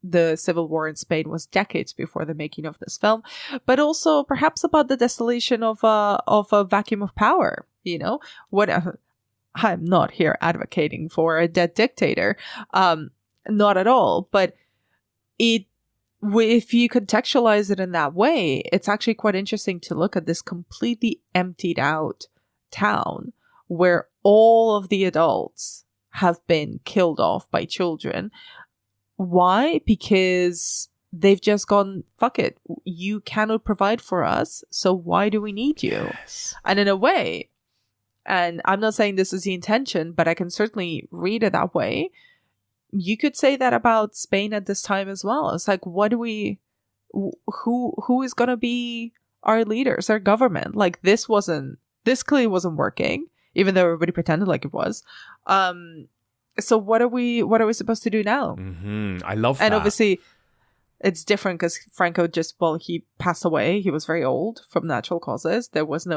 the civil war in Spain was decades before the making of this film, but also perhaps about the desolation of a vacuum of power. You know, I'm not here advocating for a dead dictator, not at all. But if you contextualize it in that way, it's actually quite interesting to look at this completely emptied out town where all of the adults have been killed off by children. Why? Because they've just gone, fuck it, you cannot provide for us, so why do we need you? Yes. And in a way, and I'm not saying this is the intention, but I can certainly read it that way, you could say that about Spain at this time as well. It's like, what do we, who is going to be our leaders, our government? Like, this clearly wasn't working, even though everybody pretended like it was. So what are we supposed to do now? I love that. And obviously it's different because Franco he passed away. He was very old from natural causes. There was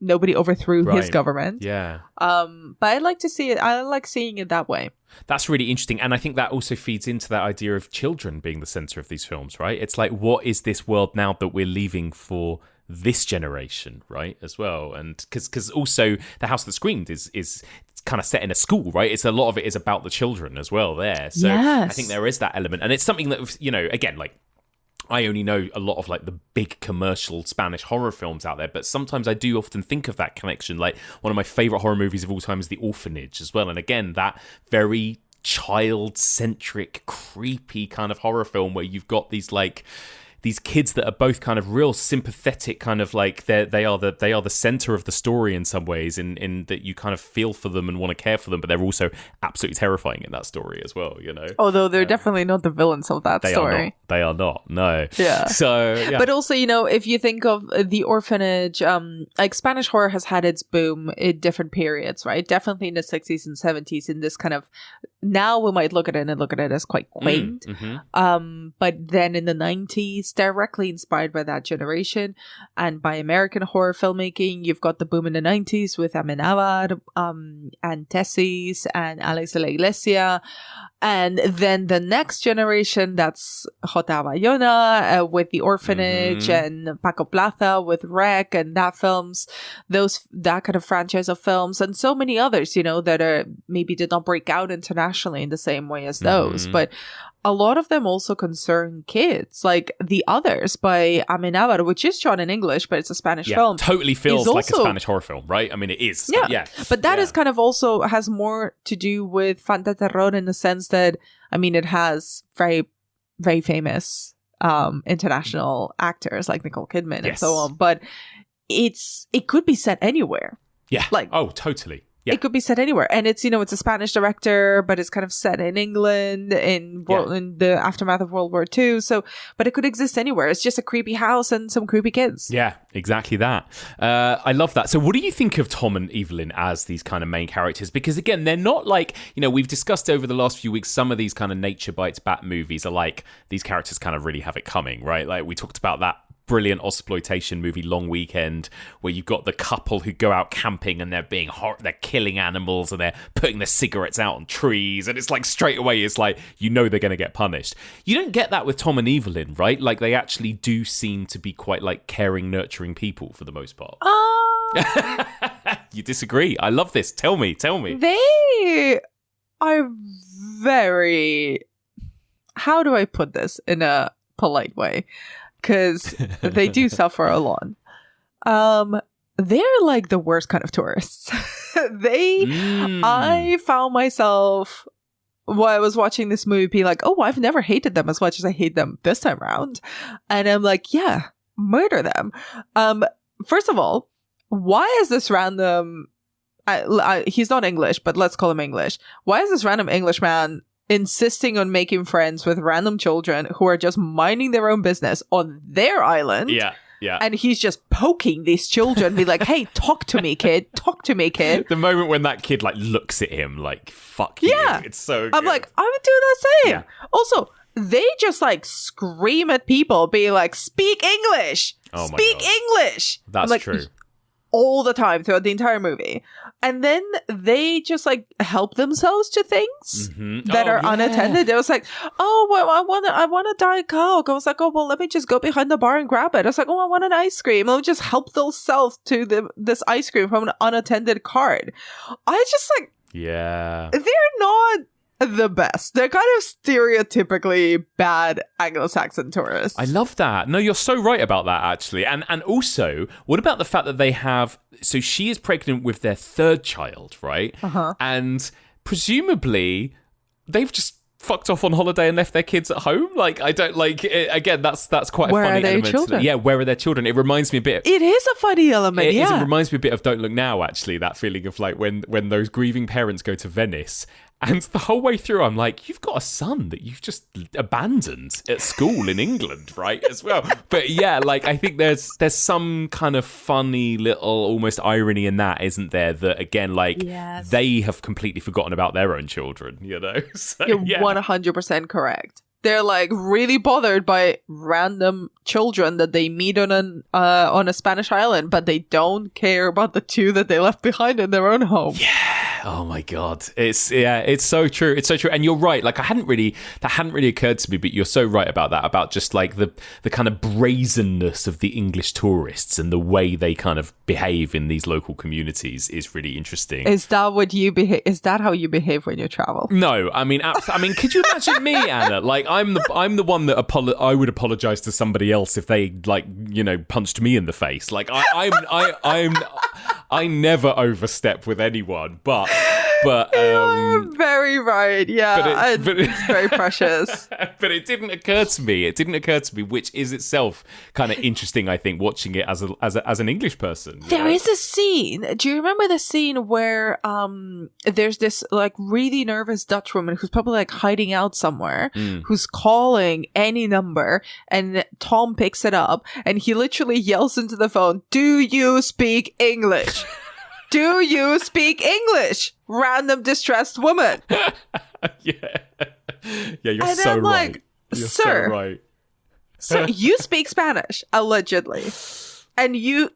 nobody overthrew his government. Yeah. But I like to see it. I like seeing it that way. That's really interesting. And I think that also feeds into that idea of children being the center of these films, right? It's like, what is this world now that we're leaving for this generation, right? As well. And because also The House That Screamed is kind of set in a school, right? It's a lot of it is about the children as well there. So yes. I think there is that element. And it's something that, you know, again, like, I only know a lot of like the big commercial Spanish horror films out there, but sometimes I do often think of that connection. Like, one of my favorite horror movies of all time is The Orphanage as well. And again, that very child-centric, creepy kind of horror film where you've got these kids that are both kind of real sympathetic, kind of like they are the center of the story in some ways, in that you kind of feel for them and want to care for them, but they're also absolutely terrifying in that story as well, you know. Although they're definitely not the villains of that story. They are not. No. Yeah. So, yeah. But also, you know, if you think of The Orphanage, like Spanish horror has had its boom in different periods, right? Definitely in the 60s and 70s in this kind of, now we might look at it as quite quaint. But then in the 90s, directly inspired by that generation and by American horror filmmaking, you've got the boom in the 90s with Amenábar, and Tessis and Alex de la Iglesia. And then the next generation, that's J. Bayona with The Orphanage, and Paco Plaza with Rec and that kind of franchise of films, and so many others, you know, that maybe did not break out internationally in the same way as those. But a lot of them also concern kids, like The Others by Amenábar, which is shot in English, but it's a Spanish film. Totally feels like a Spanish horror film, right? I mean, it is. Yeah. But that is kind of also has more to do with fan de terror in the sense that, I mean, it has very, very famous international actors like Nicole Kidman and so on. But it could be set anywhere. Yeah. Like, oh, totally. Yeah. It could be set anywhere. And it's, you know, it's a Spanish director, but it's kind of set in England in the aftermath of World War II. So, but it could exist anywhere. It's just a creepy house and some creepy kids. Yeah, exactly that. I love that. So what do you think of Tom and Evelyn as these kind of main characters? Because again, they're not like, you know, we've discussed over the last few weeks, some of these kind of nature bites back movies are like, these characters kind of really have it coming, right? Like we talked about that brilliant exploitation movie Long Weekend, where you've got the couple who go out camping and they're they're killing animals and they're putting their cigarettes out on trees, and it's like straight away it's like you know they're going to get punished. You don't get that with Tom and Evelyn, right? Like they actually do seem to be quite like caring, nurturing people for the most part. You disagree? I love this. Tell me. They are very... How do I put this in a polite way? Because they do suffer a lot. They're like the worst kind of tourists. I found myself while I was watching this movie being like, oh, I've never hated them as much as I hate them this time around. And I'm like, yeah, murder them. First of all, why is this random... he's not English, but let's call him English. Why is this random Englishman insisting on making friends with random children who are just minding their own business on their island? Yeah. And he's just poking these children, be like, hey, talk to me, kid. Talk to me, kid. The moment when that kid like looks at him like, fuck you. Yeah. It's so good. I'm like, I would do the same. Yeah. Also, they just like scream at people, being like, speak English. Oh my Speak God. English. That's like, true. All the time throughout the entire movie. And then they just like help themselves to things that are unattended. It was like, oh, well, I want a Diet Coke. I was like, oh, well, let me just go behind the bar and grab it. I was like, oh, I want an ice cream. They'll just help themselves to this ice cream from an unattended cart. I just like, yeah, they're not the best. They're kind of stereotypically bad Anglo-Saxon tourists. I love that. No, you're so right about that, actually. And also, what about the fact that they have... So she is pregnant with their third child, right? And presumably, they've just fucked off on holiday and left their kids at home. Like, I don't like... Again, that's quite a where funny are their element. children? Yeah, where are their children? It reminds me a bit... It is a funny element, It yeah. It reminds me a bit of Don't Look Now, actually, that feeling of like when those grieving parents go to Venice. And the whole way through, I'm like, you've got a son that you've just abandoned at school in England, right, as well. But yeah, like, I think there's some kind of funny little almost irony in that, isn't there? That, again, like, they have completely forgotten about their own children, you know? So, You're 100% correct. They're, like, really bothered by random children that they meet on a Spanish island, but they don't care about the two that they left behind in their own home. Yeah. Oh my God. It's so true. It's so true. And you're right. Like that hadn't really occurred to me, but you're so right about that, about just like the kind of brazenness of the English tourists and the way they kind of behave in these local communities is really interesting. Is that what you behave? Is that how you behave when you travel? No, I mean, could you imagine me, Anna? Like I'm the one that I would apologize to somebody else if they like, you know, punched me in the face. Like I never overstep with anyone, but you're very right. Yeah, it's very precious. But it didn't occur to me. Which is itself kind of interesting. I think watching it as an English person. There is a scene. Do you remember the scene where there's this like really nervous Dutch woman who's probably like hiding out somewhere, who's calling any number, and Tom picks it up and he literally yells into the phone, "Do you speak English? Do you speak English? Random distressed woman." Yeah, you're and so I'm right. Like, you're sir, so right. Sir, you speak Spanish, allegedly. And you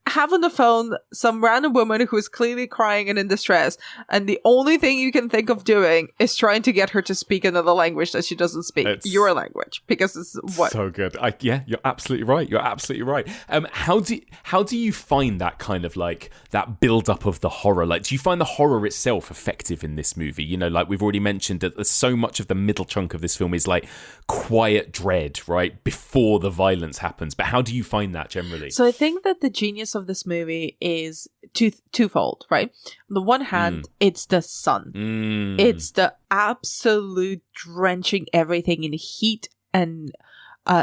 have on the phone some random woman who is clearly crying and in distress. And the only thing you can think of doing is trying to get her to speak another language that she doesn't speak. Your language. Because it's what? So good. Yeah, you're absolutely right. How do you find that kind of like that build up of the horror? Like, do you find the horror itself effective in this movie? You know, like we've already mentioned that so much of the middle chunk of this film is like quiet dread, right? Before the violence happens. But how do you find that generally? So I think that the genius of this movie is twofold, right? On the one hand, it's the sun. It's the absolute drenching everything in heat and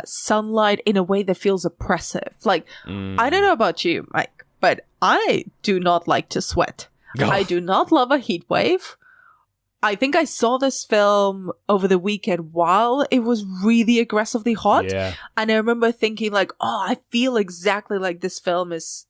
sunlight in a way that feels oppressive. Like, I don't know about you, Mike, but I do not like to sweat. Oh. I do not love a heat wave. I think I saw this film over the weekend while it was really aggressively hot. Yeah. And I remember thinking like, oh, I feel exactly like this film is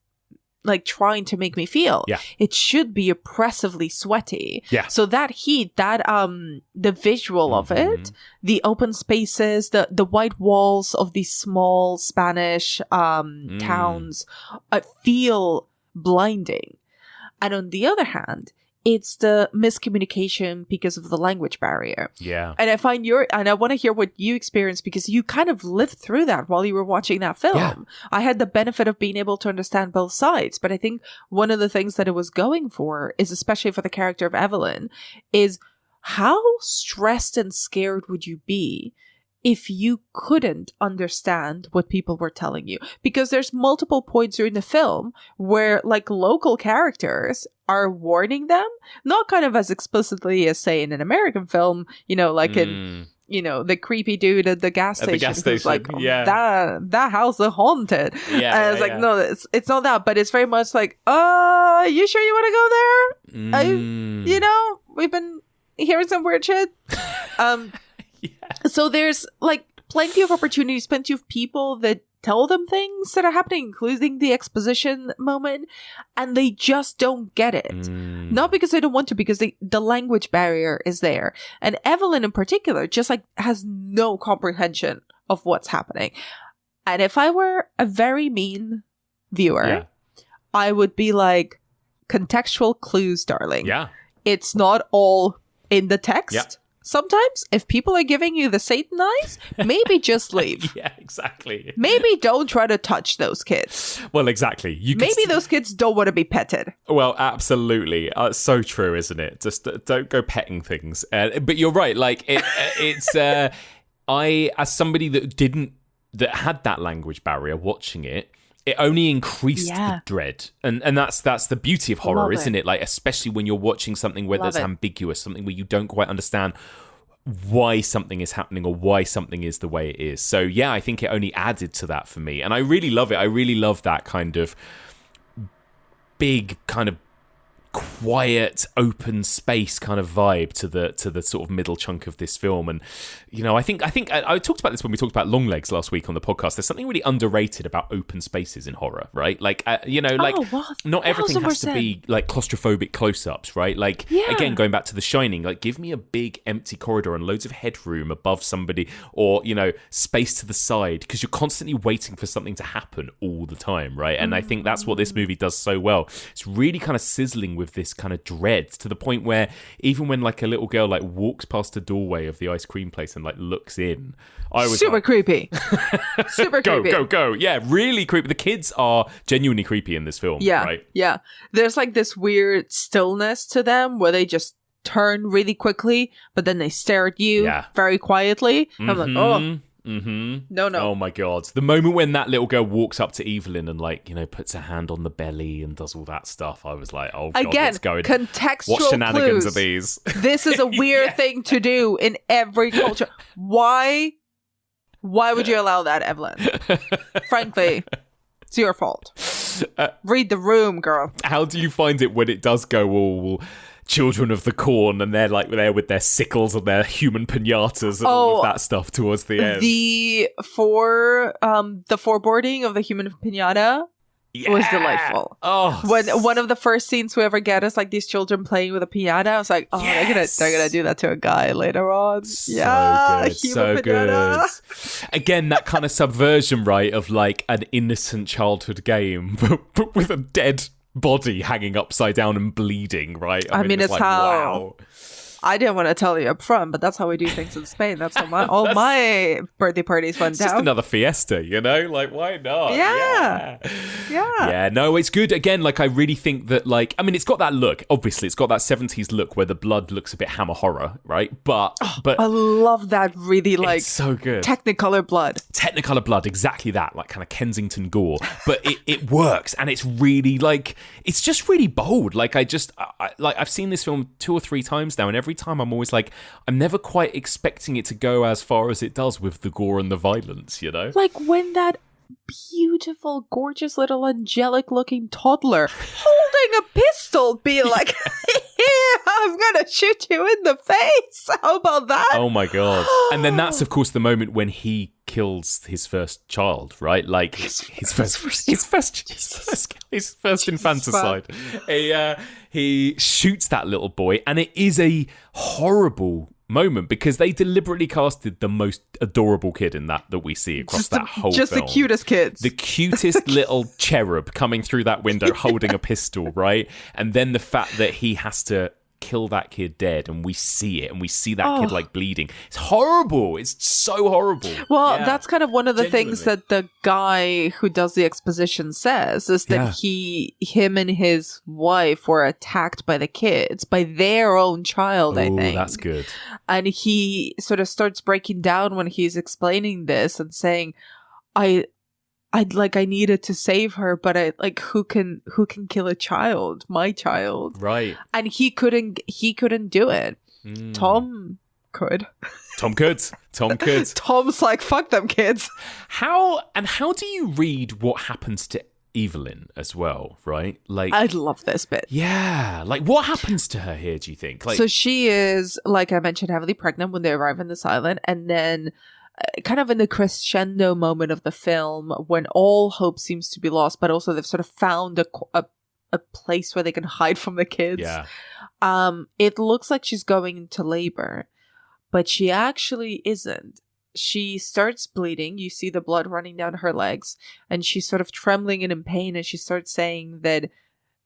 like trying to make me feel. Yeah. It should be oppressively sweaty. Yeah. So that heat, that the visual of it, the open spaces, the white walls of these small Spanish towns feel blinding. And on the other hand, it's the miscommunication because of the language barrier. Yeah. And I find and I want to hear what you experienced, because you kind of lived through that while you were watching that film. Yeah. I had the benefit of being able to understand both sides. But I think one of the things that it was going for is, especially for the character of Evelyn, is how stressed and scared would you be if you couldn't understand what people were telling you? Because there's multiple points during the film where like local characters are warning them, not kind of as explicitly as, say, in an American film, you know, like in, you know, the creepy dude at the gas station. At the gas station, like, yeah. that house is haunted. Yeah, and it's like, no, it's not that, but it's very much like, you sure you want to go there? You know, we've been hearing some weird shit. So there's like plenty of opportunities, plenty of people that tell them things that are happening, including the exposition moment, and they just don't get it. Not because they don't want to, because the language barrier is there. And Evelyn in particular just like has no comprehension of what's happening. And if I were a very mean viewer, I would be like, contextual clues, darling. Yeah. It's not all in the text. Yeah. Sometimes, if people are giving you the Satan eyes, maybe just leave. Yeah, exactly. Maybe don't try to touch those kids. Well, exactly. Maybe those kids don't want to be petted. Well, absolutely. So true, isn't it? Just don't go petting things. But you're right. Like, it's... I, as somebody that had that language barrier watching it, it only increased the dread. And that's the beauty of horror, isn't it? Like, especially when you're watching something where that's ambiguous, something where you don't quite understand why something is happening or why something is the way it is. So, yeah, I think it only added to that for me. And I really love it. I really love that kind of big, kind of quiet, open space kind of vibe to the sort of middle chunk of this film. And you know, I think I talked about this when we talked about Longlegs last week on the podcast. There's something really underrated about open spaces in horror, right? Like you know, like not everything has to be like claustrophobic close-ups, right? Like again, going back to The Shining, like give me a big empty corridor and loads of headroom above somebody, or you know, space to the side, because you're constantly waiting for something to happen all the time, right? And I think that's what this movie does so well. It's really kind of sizzling with this kind of dread, to the point where even when like a little girl like walks past the doorway of the ice cream place and like looks in, I was super like, creepy. Super creepy. Go. Yeah, really creepy. The kids are genuinely creepy in this film. Yeah, right? Yeah. There's like this weird stillness to them where they just turn really quickly, but then they stare at you very quietly. I'm like, oh. No. Oh my god. The moment when that little girl walks up to Evelyn and like, you know, puts her hand on the belly and does all that stuff, I was like, oh god, again, what's going contextual what shenanigans clues. Are these? This is a weird thing to do in every culture. Why would you allow that, Evelyn? Frankly, it's your fault. Read the room, girl. How do you find it when it does go all Children of the Corn and they're like there with their sickles and their human pinatas and all of that stuff towards the end? The foreboding of the human pinata was delightful. When one of the first scenes we ever get is like these children playing with a piñata, I was like, they're gonna do that to a guy later on. So good. Again, that kind of subversion, right, of like an innocent childhood game, but with a dead body hanging upside down and bleeding, right? I mean, it's like, how wow. I didn't want to tell you up front, but that's how we do things in Spain. That's how all my birthday parties went down. Just another fiesta, you know? Like, why not? Yeah. No, it's good. Again, like, I really think that, like, I mean, it's got that look. Obviously, it's got that 70s look where the blood looks a bit Hammer horror, right? But I love that really, like, it's so good. Technicolor blood. Technicolor blood, exactly that. Like, kind of Kensington gore. But it works, and it's really, like, it's just really bold. Like, I've seen this film 2 or 3 times now, and every time I'm always like, I'm never quite expecting it to go as far as it does with the gore and the violence, you know? Like when that beautiful, gorgeous little angelic looking toddler holding a pistol be like, I'm gonna shoot you in the face. How about that? Oh my god. And then that's of course the moment when he kills his first child, right? Like his first infanticide. He shoots that little boy, and it is a horrible moment because they deliberately casted the most adorable kid in that we see across that whole film. The cutest kids. The cutest little cherub coming through that window holding a pistol, right? And then the fact that he has to kill that kid dead, and we see it, and we see that kid like bleeding. It's horrible. It's so horrible. Well, that's kind of one of the things that the guy who does the exposition says, is that him and his wife were attacked by the kids, by their own child, I think. That's good. And he sort of starts breaking down when he's explaining this and saying, I needed to save her, but who can kill a child? My child. Right. And he couldn't do it. Tom could. Tom's like, fuck them kids. How do you read what happens to Evelyn as well, right? Like, I love this bit. Yeah. Like, what happens to her here, do you think? Like, so she is, like I mentioned, heavily pregnant when they arrive on this island, and then kind of in the crescendo moment of the film when all hope seems to be lost, but also they've sort of found a place where they can hide from the kids. Yeah. It looks like she's going into labor, but she actually isn't. She starts bleeding. You see the blood running down her legs, and she's sort of trembling and in pain, and she starts saying that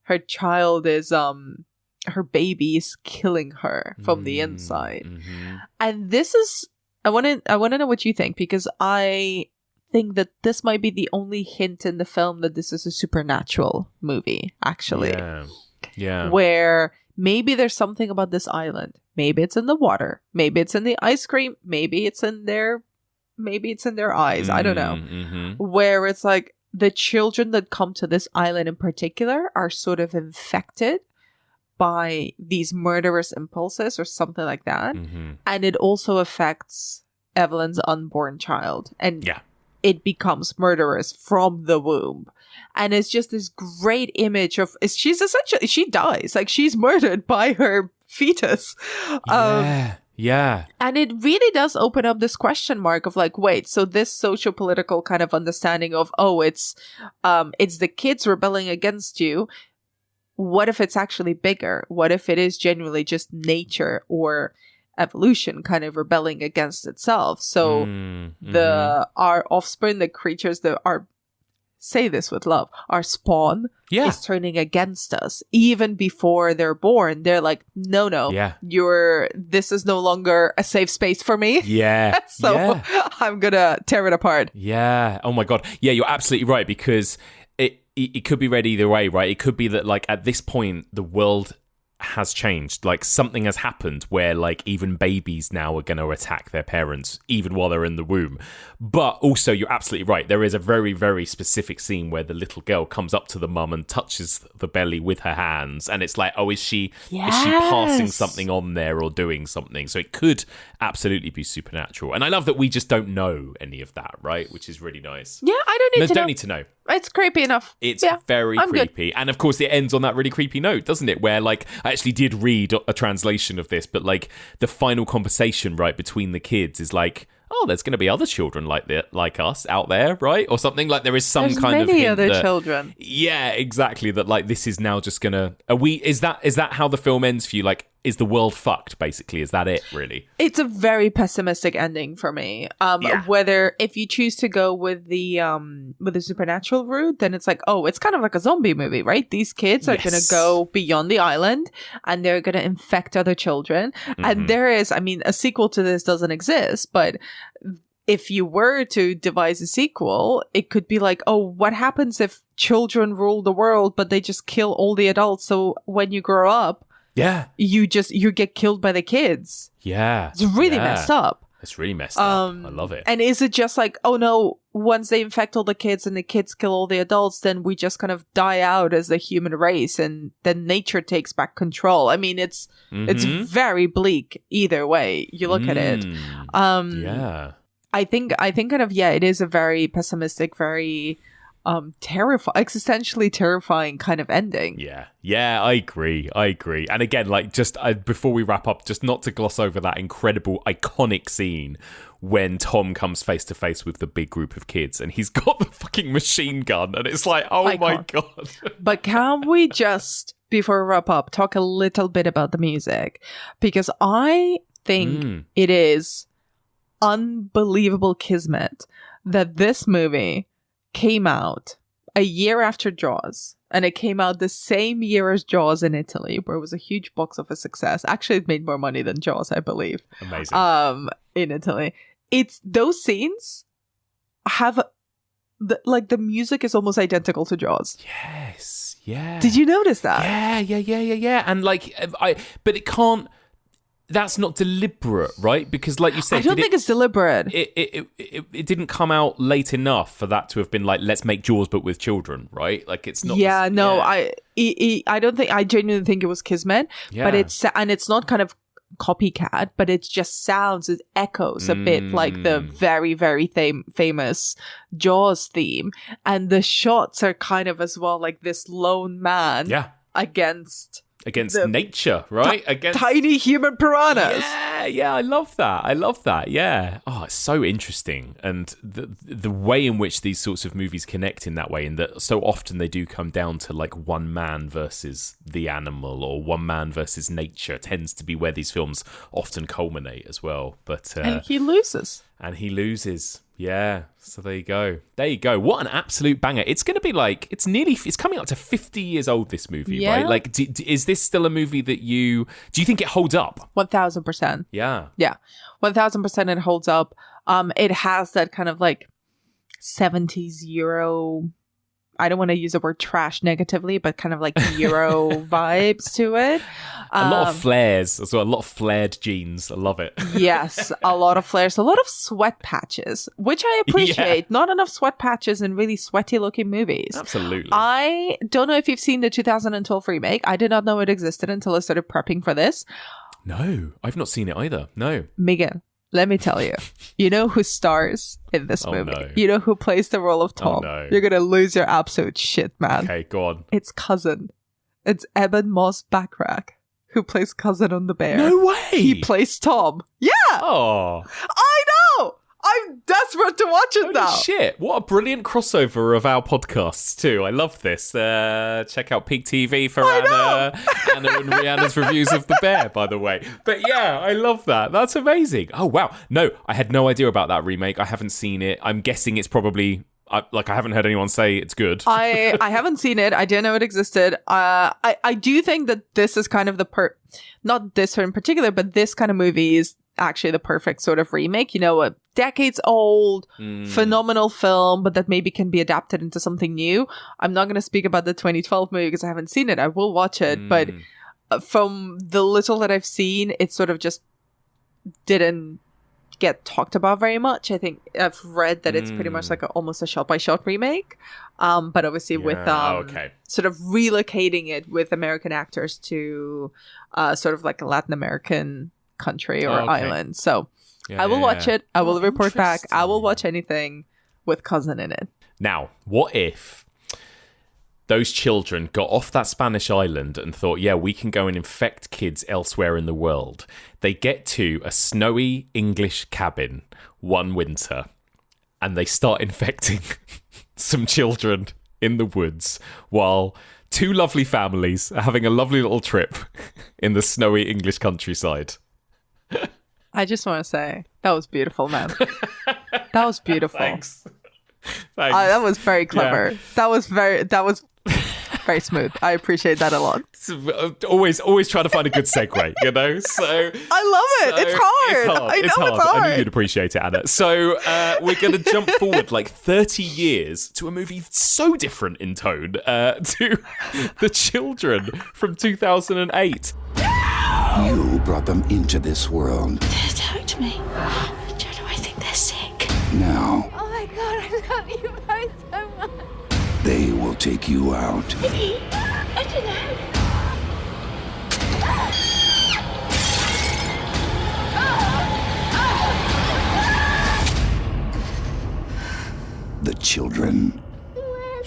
her child is her baby is killing her from the inside. Mm-hmm. And this is, I want to know what you think, because I think that this might be the only hint in the film that this is a supernatural movie, actually. Yeah. Where maybe there's something about this island. Maybe it's in the water. Maybe it's in the ice cream. Maybe it's in their eyes. I don't know. Mm-hmm. Where it's like the children that come to this island in particular are sort of infected by these murderous impulses or something like that. Mm-hmm. And it also affects Evelyn's unborn child. And it becomes murderous from the womb. And it's just this great image of, she dies. Like, she's murdered by her fetus. Yeah. And it really does open up this question mark of like, wait, so this socio-political kind of understanding of, it's the kids rebelling against you. What if it's actually bigger? What if it is genuinely just nature or evolution kind of rebelling against itself? So our offspring, the creatures that are, say this with love, our spawn is turning against us. Even before they're born, they're like, no, this is no longer a safe space for me. Yeah. So I'm gonna tear it apart. Yeah. Oh my God. Yeah, you're absolutely right, because it could be read either way, right? It could be that, like, at this point, the world has changed. Like, something has happened where, like, even babies now are going to attack their parents even while they're in the womb. But also, you're absolutely right, there is a very, very specific scene where the little girl comes up to the mum and touches the belly with her hands, and it's like, is she passing something on there or doing something? So it could absolutely be supernatural. And I love that we just don't know any of that, right? Which is really nice. Yeah, I don't need to know. It's creepy enough. It's very creepy. Good. And of course, it ends on that really creepy note, doesn't it? Where, like, I actually did read a translation of this, but, like, the final conversation, right, between the kids is like, there's going to be other children like us out there, right? Or something. Like, there is some there's kind of many hint other that, children. Yeah, exactly. That, like, this is now just going to... Is that how the film ends for you? Like, is the world fucked, basically? Is that it, really? It's a very pessimistic ending for me. Whether if you choose to go with the supernatural route, then it's like, it's kind of like a zombie movie, right? These kids are going to go beyond the island and they're going to infect other children. Mm-hmm. And there is, a sequel to this doesn't exist, but if you were to devise a sequel, it could be like, what happens if children rule the world, but they just kill all the adults? So when you grow up, you get killed by the kids. Yeah. It's really messed up. It's really messed up. I love it. And is it just like, once they infect all the kids and the kids kill all the adults, then we just kind of die out as the human race and then nature takes back control? It's very bleak either way you look at it. I think kind of, it is a very pessimistic, very existentially terrifying kind of ending. Yeah, I agree. And again, like, just before we wrap up, just not to gloss over that incredible, iconic scene when Tom comes face to face with the big group of kids and he's got the fucking machine gun and it's like, oh my God. But can we just, before we wrap up, talk a little bit about the music? Because I think it is unbelievable kismet that this movie came out a year after Jaws, and it came out the same year as Jaws in Italy, where it was a huge box office success. Actually, it made more money than Jaws, I believe. Amazing. In Italy, it's those scenes have the music is almost identical to Jaws. Yes. Yeah. Did you notice that? Yeah. And like, but it can't. That's not deliberate, right? Because, like you said, I don't think it's deliberate. It didn't come out late enough for that to have been like, let's make Jaws but with children, right? Like, it's not. Yeah, no, I don't think. I genuinely think it was kismet, but it's not kind of copycat, but it just sounds, it echoes a bit like the very, very famous Jaws theme, and the shots are kind of as well like this lone man against nature, right? Against tiny human piranhas. Yeah, I love that. Yeah. Oh, it's so interesting. And the way in which these sorts of movies connect in that way, and that so often they do come down to like one man versus the animal or one man versus nature, tends to be where these films often culminate as well. But and he loses. Yeah, so there you go. What an absolute banger. It's going to be like, it's coming up to 50 years old, this movie, right? Like, is this still a movie that do you think it holds up? 1000%. Yeah. 1000% it holds up. It has that kind of like 70s Euro, I don't want to use the word trash negatively, but kind of like Euro vibes to it. A lot of flares as well. A lot of flared jeans. I love it. Yes, a lot of flares. A lot of sweat patches, which I appreciate. Yeah. Not enough sweat patches in really sweaty looking movies. Absolutely. I don't know if you've seen the 2012 remake. I did not know it existed until I started prepping for this. No, I've not seen it either. No. Miguel, let me tell you. You know who stars in this movie? No. You know who plays the role of Tom? No. You're going to lose your absolute shit, man. Okay, go on. It's Cousin. It's Eben Moss Backrack who plays Cousin on The Bear. No way! He plays Tom. Yeah! Oh. I know! I'm desperate to watch it now. Holy shit. What a brilliant crossover of our podcasts, too. I love this. Check out Peak TV for Anna and Rihanna's reviews of The Bear, by the way. But yeah, I love that. That's amazing. Oh, wow. No, I had no idea about that remake. I haven't seen it. I'm guessing it's probably... I haven't heard anyone say it's good. I haven't seen it. I didn't know it existed. I do think that this is kind of not this in particular, but this kind of movie is actually the perfect sort of remake. You know, a decades old, phenomenal film, but that maybe can be adapted into something new. I'm not going to speak about the 2012 movie because I haven't seen it. I will watch it, but from the little that I've seen, it sort of just didn't get talked about very much. I think I've read that it's pretty much like almost a shot-by-shot remake, but obviously with sort of relocating it with American actors to sort of like a Latin American country or island. So I will watch it. I will report back. I will watch anything with Cousin in it. Now, what if those children got off that Spanish island and thought, yeah, we can go and infect kids elsewhere in the world. They get to a snowy English cabin one winter and they start infecting some children in the woods while two lovely families are having a lovely little trip in the snowy English countryside. I just want to say, that was beautiful, man. That was beautiful. Thanks. That was very clever. Yeah. That was very smooth. I appreciate that a lot. Always trying to find a good segue, you know? So I love it. It's hard. I know it's hard. I knew you'd appreciate it, Anna. So we're going to jump forward like 30 years to a movie so different in tone to The Children from 2008. You brought them into this world. They attacked me. Jono, I think they're sick. Now. Oh my God, I love you both so much. They will take you out. I don't know. The children. Where's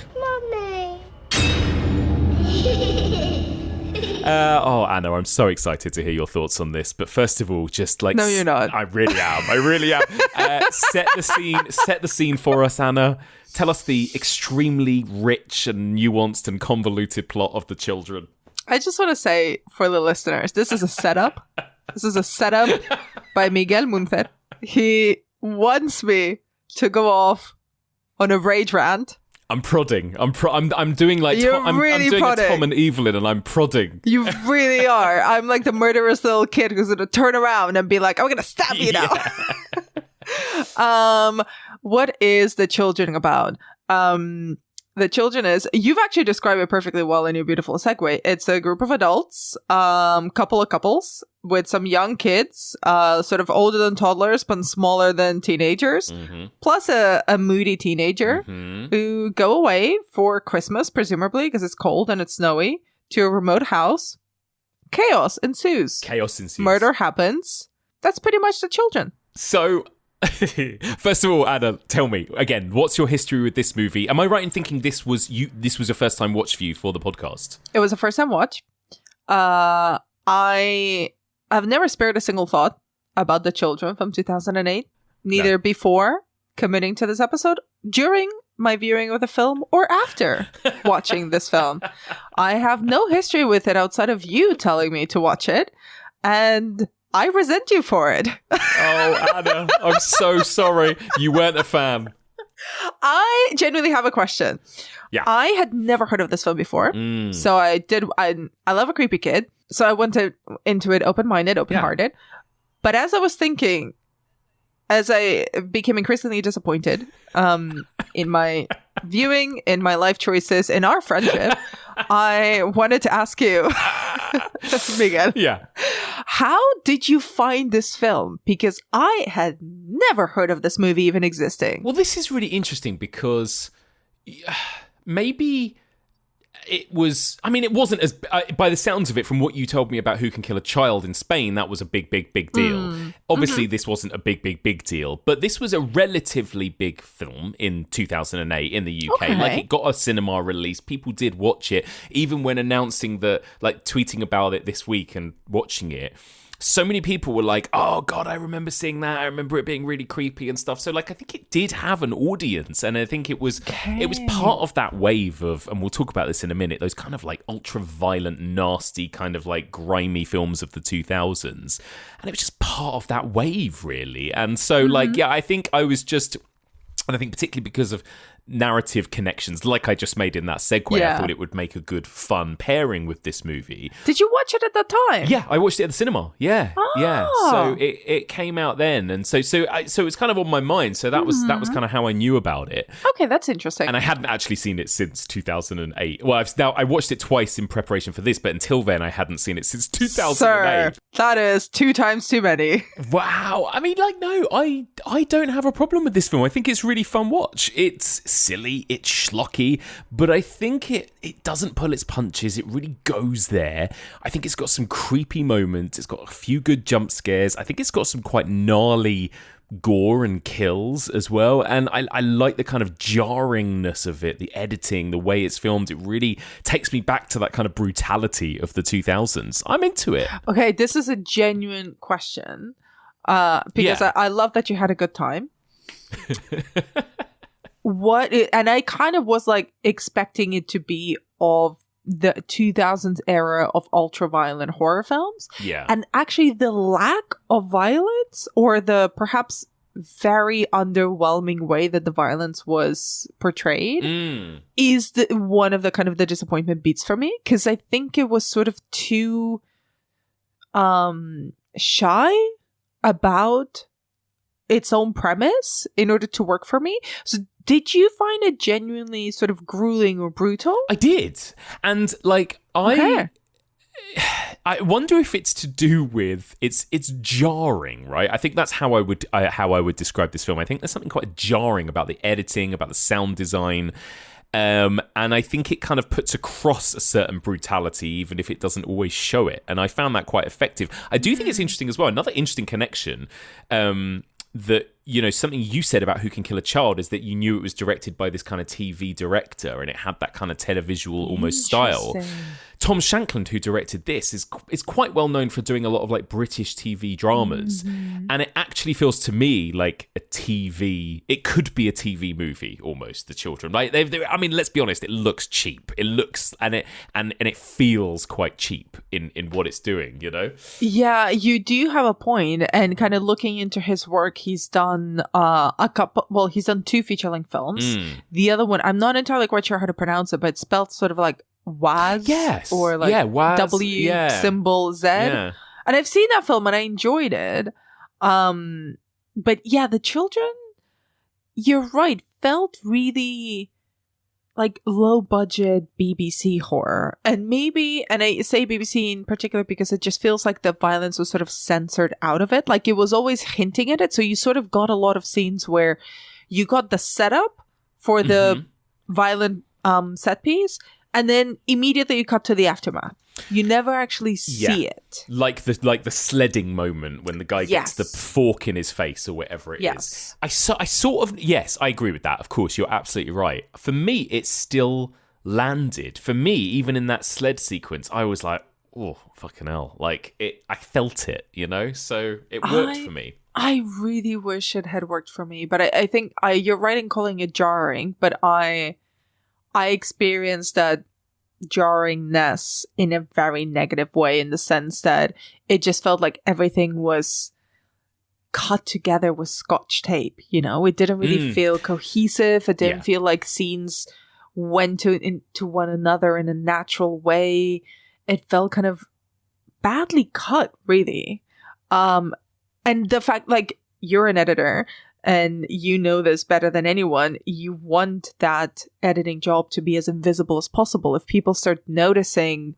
Anna, I'm so excited to hear your thoughts on this. But first of all, just like... No, you're not. I really am. Set the scene for us, Anna. Tell us the extremely rich and nuanced and convoluted plot of The Children. I just want to say for the listeners, this is a setup. This is a setup by Miguel Muncer. He wants me to go off on a rage rant. I'm prodding. I'm doing like You're I'm really doing prodding. a Tom and Evelyn, and I'm prodding. You really are. I'm like the murderous little kid who's going to turn around and be like, I'm going to stab you now. What is The Children about? The Children is, you've actually described it perfectly well in your beautiful segue. It's a group of adults, couple of couples with some young kids, sort of older than toddlers, but smaller than teenagers, plus a moody teenager who go away for Christmas, presumably, because it's cold and it's snowy, to a remote house. Chaos ensues. Murder happens. That's pretty much The Children. So... First of all, Anna, tell me again, what's your history with this movie? Am I right in thinking this was a first time watch for you for the podcast? It was a first time watch. I've never spared a single thought about The Children from 2008, neither before committing to this episode, during my viewing of the film, or after watching this film. I have no history with it outside of you telling me to watch it, and I resent you for it. Oh, Anna, I'm so sorry. You weren't a fan. I genuinely have a question. Yeah. I had never heard of this film before. So I love a creepy kid. So I went into it open-minded, open-hearted. Yeah. But as I was thinking, as I became increasingly disappointed in my viewing, in my life choices, in our friendship, I wanted to ask you, Miguel. Yeah. How did you find this film? Because I had never heard of this movie even existing. Well, this is really interesting because maybe it was... I mean, it wasn't as... by the sounds of it, from what you told me about Who Can Kill a Child in Spain, that was a big deal. Obviously, this wasn't a big deal, but this was a relatively big film in 2008 in the UK. Okay. Like, it got a cinema release. People did watch it, even when announcing tweeting about it this week and watching it. So many people were like, oh God, I remember seeing that. I remember it being really creepy and stuff. So I think it did have an audience. And I think it was part of that wave of, and we'll talk about this in a minute, those kind of ultra violent, nasty, kind of grimy films of the 2000s. And it was just part of that wave, really. And so I think I was just, and I think particularly because of narrative connections like I just made in that segue, I thought it would make a good fun pairing with this movie. Did you watch it at that time? Yeah, I watched it at the cinema. Yeah. So it came out then, and so it's kind of on my mind. So that was kind of how I knew about it. Okay, that's interesting. And I hadn't actually seen it since 2008. Well, I watched it twice in preparation for this, but until then I hadn't seen it since 2008. Sir, that is 2 times too many. Wow. I mean, no, I don't have a problem with this film. I think it's really fun watch. It's silly, it's schlocky, but I think it doesn't pull its punches. It really goes there. I think it's got some creepy moments. It's got a few good jump scares. I think it's got some quite gnarly gore and kills as well. And I like the kind of jarringness of it, the editing, the way it's filmed. It really takes me back to that kind of brutality of the 2000s. I'm into it. Okay, this is a genuine question because I love that you had a good time. And I kind of was expecting it to be of the 2000s era of ultra-violent horror films. Yeah. And actually the lack of violence, or the perhaps very underwhelming way that the violence was portrayed, is one of the kind of the disappointment beats for me. Because I think it was sort of too shy about its own premise in order to work for me. So did you find it genuinely sort of grueling or brutal? I did. And I wonder if it's to do with it's jarring, right? I think that's how I would describe this film. I think there's something quite jarring about the editing, about the sound design. And I think it kind of puts across a certain brutality, even if it doesn't always show it. And I found that quite effective. I do think it's interesting as well. Another interesting connection that something you said about Who Can Kill a Child is that you knew it was directed by this kind of TV director and it had that kind of televisual almost style. Tom Shankland, who directed this, is quite well known for doing a lot of like British TV dramas, and it actually feels to me like a TV. It could be a TV movie almost. The Children, like I mean, let's be honest, it looks cheap. It looks and it feels quite cheap in what it's doing. Yeah, you do have a point. And kind of looking into his work, he's done he's done 2 feature-length films. The other one, I'm not entirely quite sure how to pronounce it, but it's spelled sort of like Waz, or like Waz, W symbol Z. And I've seen that film and I enjoyed it. But yeah, The Children, you're right, felt really like low budget BBC horror. And I say BBC in particular because it just feels like the violence was sort of censored out of it. Like it was always hinting at it. So you sort of got a lot of scenes where you got the setup for the violent set piece, and then immediately you cut to the aftermath. You never actually see it. Like the sledding moment when the guy gets the fork in his face or whatever it is. I sort of, yes, I agree with that. Of course, you're absolutely right. For me, it still landed. For me, even in that sled sequence, I was like, oh, fucking hell. Like, I felt it, So it worked for me. I really wish it had worked for me. But I think you're right in calling it jarring, but I experienced that jarringness in a very negative way, in the sense that it just felt like everything was cut together with Scotch tape. It didn't really feel cohesive. It didn't feel like scenes went into one another in a natural way. It felt kind of badly cut, really. And the fact, like, you're an editor and you know this better than anyone, you want that editing job to be as invisible as possible. If people start noticing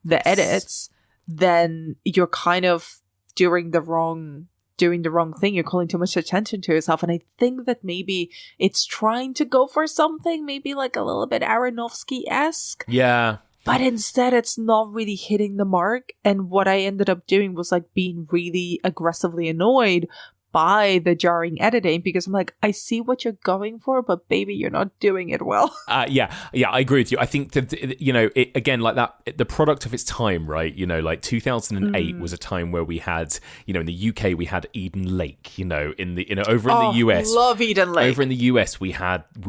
the edits, then you're kind of doing the wrong thing. You're calling too much attention to yourself. And I think that maybe it's trying to go for something, maybe like a little bit Aronofsky-esque. Yeah. But instead, it's not really hitting the mark. And what I ended up doing was like being really aggressively annoyed by the jarring editing, because I'm like, I see what you're going for, but baby, you're not doing it well. Yeah, I agree with you. I think that, it, again, like that, the product of its time, right? Like 2008 was a time where we had, in the UK, we had Eden Lake, over in the US. Love Eden Lake. Over in the US, we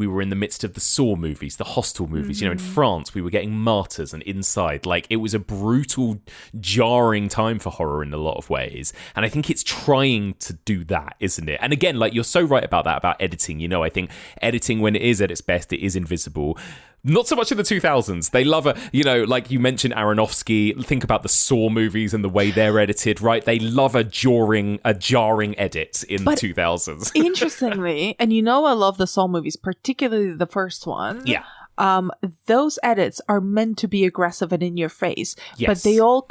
were in the midst of the Saw movies, the Hostel movies. In France, we were getting Martyrs and Inside. Like, it was a brutal, jarring time for horror in a lot of ways. And I think it's trying to do that, isn't it? And again, like, you're so right about that, about editing. I think editing, when it is at its best, it is invisible. Not so much in the 2000s. They love like you mentioned Aronofsky. Think about the Saw movies and the way they're edited, right? They love a jarring edit in the 2000s. Interestingly, and I love the Saw movies, particularly the first one. Yeah. Those edits are meant to be aggressive and in your face, yes. But they all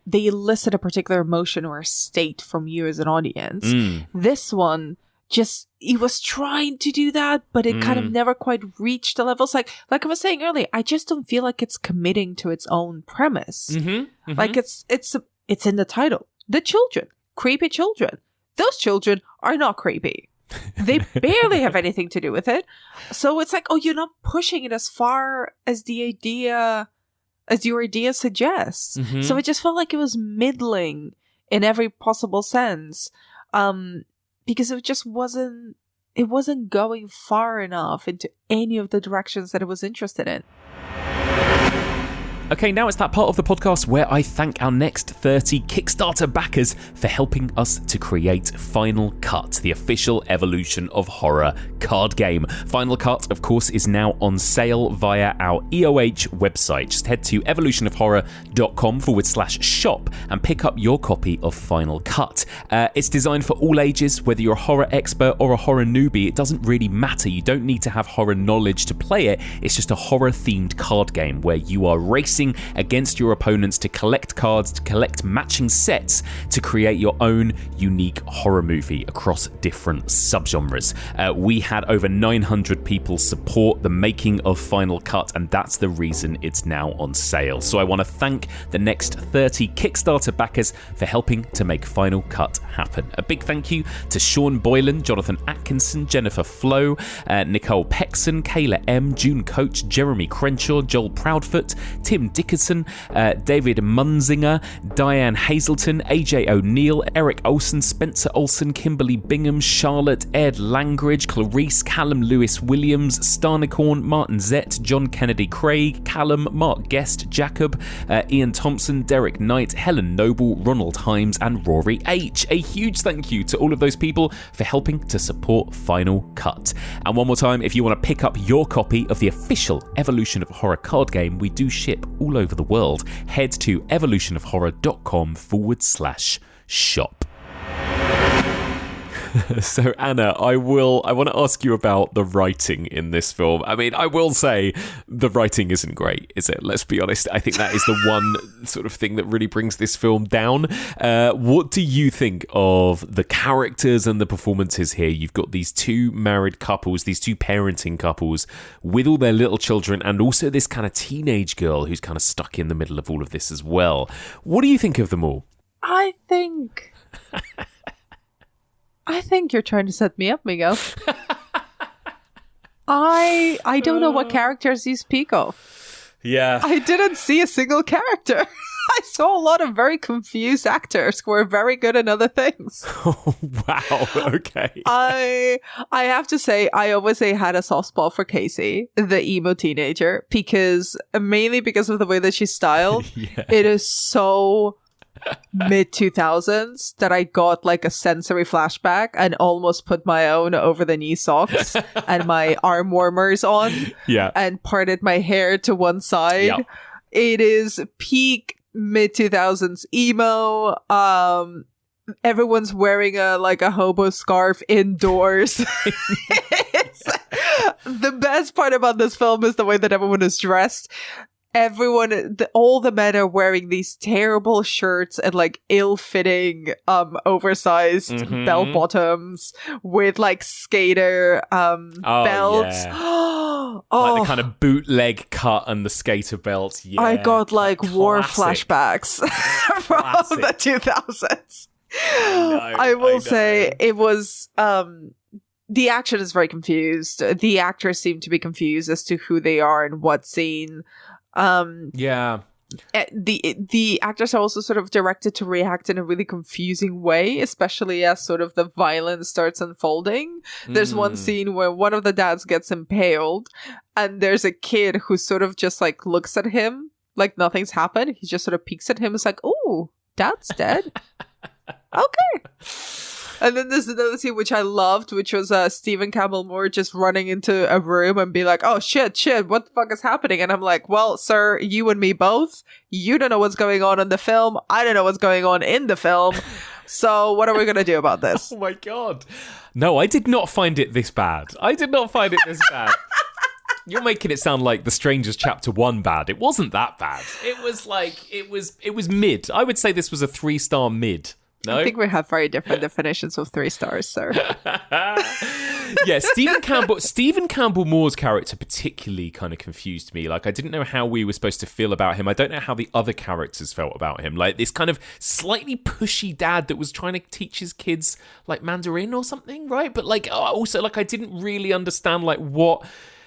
they elicit a particular emotion or a state from you as an audience. This one, it was trying to do that, but it kind of never quite reached the levels. Like I was saying earlier, I just don't feel like it's committing to its own premise. Like it's in the title. The children, creepy children. Those children are not creepy. They barely have anything to do with it. So it's like, you're not pushing it as far as your idea suggests. So it just felt like it was middling in every possible sense. Because it just wasn't going far enough into any of the directions that it was interested in. Okay, now it's that part of the podcast where I thank our next 30 Kickstarter backers for helping us to create Final Cut, the official Evolution of Horror card game. Final Cut, of course, is now on sale via our EOH website. Just head to evolutionofhorror.com/shop and pick up your copy of Final Cut. It's designed for all ages, whether you're a horror expert or a horror newbie. It doesn't really matter. You don't need to have horror knowledge to play it. It's just a horror-themed card game where you are racing racing against your opponents to collect cards, to collect matching sets, to create your own unique horror movie across different subgenres. We had over 900 people support the making of Final Cut, and that's the reason it's now on sale. So I want to thank the next 30 Kickstarter backers for helping to make Final Cut happen. A big thank you to Sean Boylan, Jonathan Atkinson, Jennifer Flo, Nicole Pexon, Kayla M, June Coach, Jeremy Crenshaw, Joel Proudfoot, Tim Dickerson, David Munzinger, Diane Hazelton, AJ O'Neill, Eric Olsen, Spencer Olsen, Kimberly Bingham, Charlotte, Ed Langridge, Clarice, Callum Lewis Williams, Starnicorn, Martin Zett, John Kennedy Craig, Callum, Mark Guest, Jacob, Ian Thompson, Derek Knight, Helen Noble, Ronald Himes, and Rory H. A huge thank you to all of those people for helping to support Final Cut. And one more time, if you want to pick up your copy of the official Evolution of Horror card game, we do ship all over the world. Head to evolutionofhorror.com/shop. So Anna, I want to ask you about the writing in this film. I mean, I will say the writing isn't great, is it? Let's be honest. I think that is the one sort of thing that really brings this film down. What do you think of the characters and the performances here? You've got these two married couples, these two parenting couples with all their little children, and also this kind of teenage girl who's kind of stuck in the middle of all of this as well. What do you think of them all? I think you're trying to set me up, Miguel. I don't know what characters you speak of. Yeah. I didn't see a single character. I saw a lot of very confused actors who were very good in other things. Oh, wow. Okay. I have to say, I always had a soft spot for Casey, the emo teenager, mainly because of the way that she's styled. Yeah. It is so mid-2000s that I got like a sensory flashback and almost put my own over-the-knee socks and my arm warmers on and parted my hair to one side. Yep. It is peak mid-2000s emo. Everyone's wearing a hobo scarf indoors. The best part about this film is the way that everyone is dressed. All the men are wearing these terrible shirts and like ill-fitting, oversized bell bottoms with like skater belts. Yeah. Like the kind of bootleg cut and the skater belt. Yeah, I got like war flashbacks from the 2000s. I will say it was. The action is very confused. The actors seem to be confused as to who they are and what scene. The actors are also sort of directed to react in a really confusing way, especially as sort of the violence starts unfolding. There's one scene where one of the dads gets impaled and there's a kid who sort of just like looks at him like nothing's happened. He just sort of peeks at him. It's like, oh, dad's dead. Okay. And then there's another scene which I loved, which was Stephen Campbell Moore just running into a room and be like, oh, shit, what the fuck is happening? And I'm like, well, sir, you and me both. You don't know what's going on in the film. I don't know what's going on in the film. So what are we going to do about this? Oh, my God. No, I did not find it this bad. You're making it sound like The Strangers Chapter 1 bad. It wasn't that bad. It was mid. I would say this was a 3-star mid. No? I think we have very different definitions of 3 stars, sir. Yeah, Stephen Campbell Moore's character particularly kind of confused me. Like, I didn't know how we were supposed to feel about him. I don't know how the other characters felt about him. Like, this kind of slightly pushy dad that was trying to teach his kids, like, Mandarin or something, right? But, like, also, like, I didn't really understand, like, what...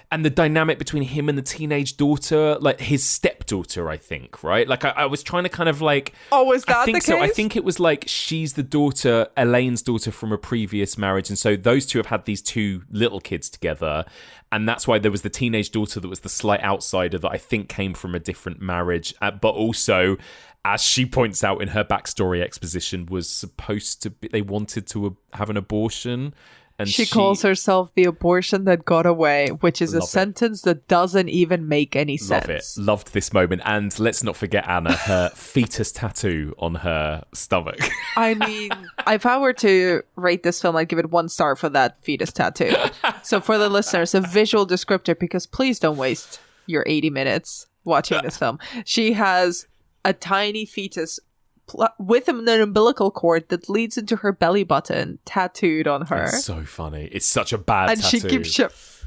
And the dynamic between him and the teenage daughter, like his stepdaughter, I think, right? Like I was trying to kind of like... Oh, was that the case? So. I think it was like she's the daughter, Elaine's daughter from a previous marriage. And so those two have had these 2 little kids together. And that's why there was the teenage daughter that was the slight outsider that I think came from a different marriage. But also, as she points out in her backstory exposition, was supposed to be... They wanted to have an abortion. And she calls herself the abortion that got away, which is a sentence that doesn't even make any sense. Love it. Loved this moment. And let's not forget, Anna, her fetus tattoo on her stomach. I mean, if I were to rate this film, I'd give it 1 star for that fetus tattoo. So for the listeners, a visual descriptor, because please don't waste your 80 minutes watching this film. She has a tiny fetus with an umbilical cord that leads into her belly button tattooed on her. It's so funny. It's such a bad and tattoo. She keeps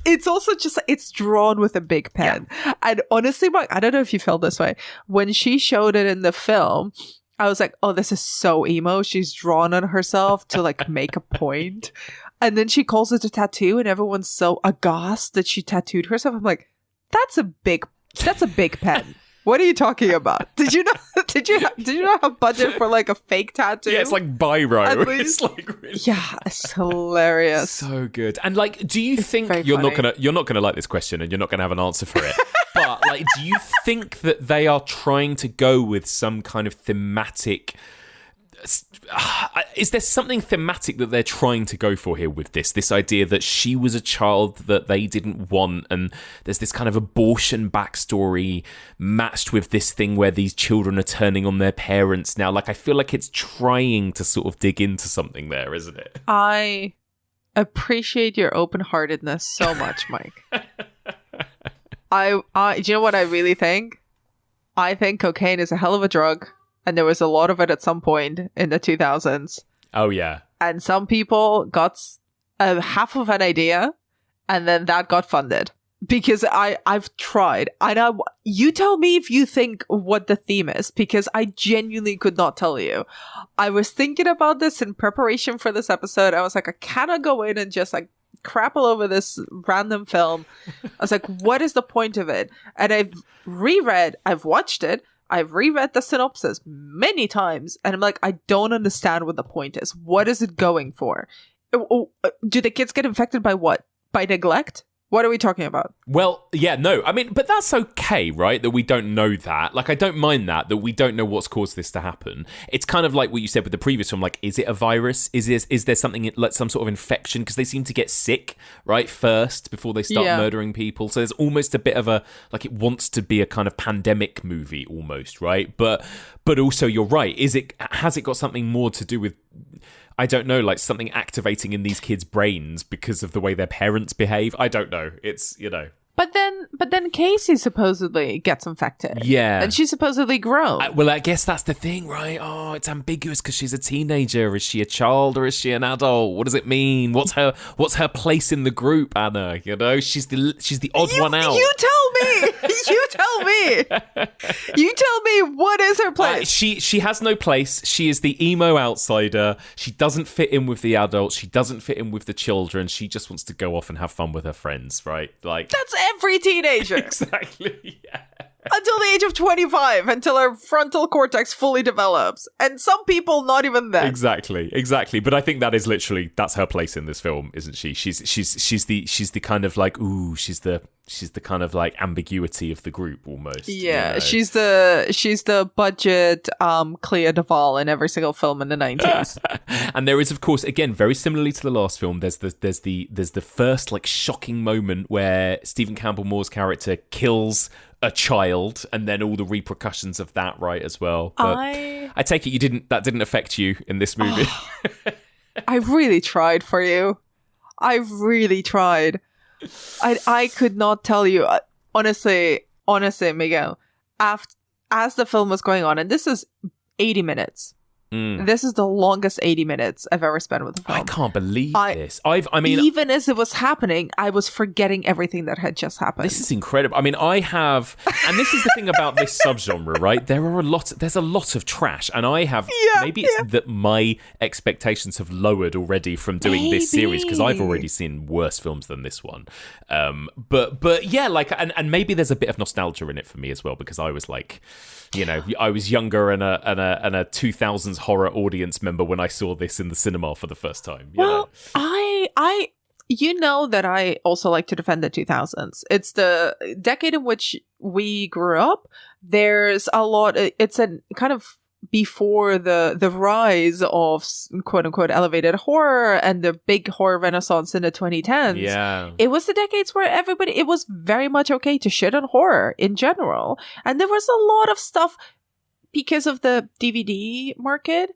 it's also just, it's drawn with a big pen. Yeah. And honestly, Mark, I don't know if you felt this way. When she showed it in the film, I was like, oh, this is so emo. She's drawn on herself to like make a point. And then she calls it a tattoo and everyone's so aghast that she tattooed herself. I'm like, that's a big pen. What are you talking about? Did you not have budget for like a fake tattoo? Yeah, it's like biro. It's like really... Yeah, it's hilarious. So good. And like, do you think you're not gonna like this question and you're not gonna have an answer for it? But like, do you think that they are trying to go with some kind of thematic? Is there something thematic that they're trying to go for here with this idea that she was a child that they didn't want, and there's this kind of abortion backstory matched with this thing where these children are turning on their parents now? Like, I feel like it's trying to sort of dig into something there, isn't it? I appreciate your open-heartedness so much, Mike. Do you know what I really think? I think cocaine is a hell of a drug. And there was a lot of it at some point in the 2000s. Oh, yeah. And some people got half of an idea, and then that got funded. Because I've tried. You tell me if you think what the theme is, because I genuinely could not tell you. I was thinking about this in preparation for this episode. I was like, I cannot go in and just like crap all over this random film. I was like, what is the point of it? And I've watched it. I've reread the synopsis many times, and I'm like, I don't understand what the point is. What is it going for? Do the kids get infected by what? By neglect? What are we talking about? Well, yeah, no. I mean, but that's okay, right? That we don't know that. Like, I don't mind that we don't know what's caused this to happen. It's kind of like what you said with the previous film. Like, is it a virus? Is there something like some sort of infection? Because they seem to get sick, right, first before they start murdering people. So there's almost a bit of a, like, it wants to be a kind of pandemic movie almost, right? But also, you're right. Has it got something more to do with, I don't know, like something activating in these kids' brains because of the way their parents behave? I don't know. It's, you know. But then Casey supposedly gets infected. Yeah. And she's supposedly grown. Well, I guess that's the thing, right? Oh, it's ambiguous because she's a teenager. Is she a child or is she an adult? What does it mean? What's her place in the group, Anna? You know, she's the odd one out. You tell me. You tell me. You tell me, what is her place? She has no place. She is the emo outsider. She doesn't fit in with the adults. She doesn't fit in with the children. She just wants to go off and have fun with her friends, right? Like, that's every teenager. Exactly, yeah. Until the age of 25, until her frontal cortex fully develops. And some people, not even then. Exactly. But I think that is literally, that's her place in this film, isn't she? She's the kind of like, she's the kind of like ambiguity of the group almost. Yeah, you know? she's the budget Clea Duvall in every single film in the 90s. And there is, of course, again, very similarly to the last film, there's the first like shocking moment where Stephen Campbell Moore's character kills a child, and then all the repercussions of that, right, as well. But I take it that didn't affect you in this movie. I really tried for you. I really tried. I could not tell you. Honestly, Miguel, as the film was going on, and this is 80 minutes. This is the longest 80 minutes I've ever spent with a film. I can't believe this. I mean, even as it was happening, I was forgetting everything that had just happened. This is incredible. I mean, and this is the thing about this subgenre, right? There's a lot of trash, and maybe it's that my expectations have lowered already from doing this series, because I've already seen worse films than this one. But yeah, like, and maybe there's a bit of nostalgia in it for me as well, because I was like, you know, I was younger and a 2000s horror audience member when I saw this in the cinema for the first time. You know? You know that I also like to defend the 2000s. It's the decade in which we grew up. There's a lot. It's a kind of before the rise of quote unquote elevated horror and the big horror renaissance in the 2010s. Yeah. It was the decades where it was very much okay to shit on horror in general. And there was a lot of stuff because of the DVD market.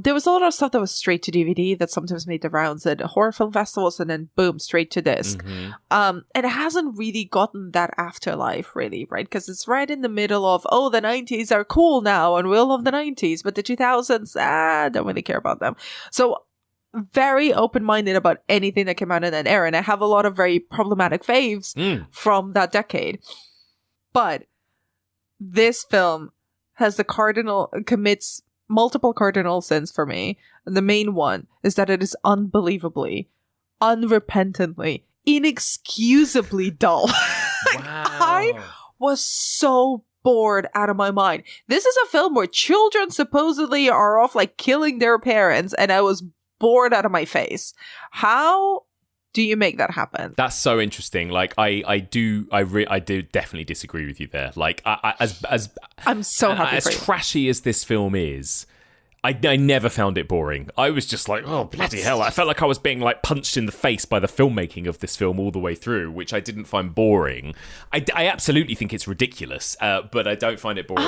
There was a lot of stuff that was straight to DVD that sometimes made the rounds at horror film festivals, and then boom, straight to disc. And it hasn't really gotten that afterlife, really, right? Because it's right in the middle of, oh, the 90s are cool now, and we'll love the 90s, but the 2000s, don't really care about them. So very open-minded about anything that came out in that era, and I have a lot of very problematic faves from that decade. But this film has commits multiple cardinal sins for me. And the main one is that it is unbelievably, unrepentantly, inexcusably dull. I was so bored out of my mind. This is a film where children supposedly are off like killing their parents, and I was bored out of my face. How do you make that happen? That's so interesting. Like, I do definitely disagree with you there. Like, I'm so happy as for you. trashy as this film is, I never found it boring. I was just like, oh, bloody hell. I felt like I was being like punched in the face by the filmmaking of this film all the way through, which I didn't find boring. I absolutely think it's ridiculous, but I don't find it boring.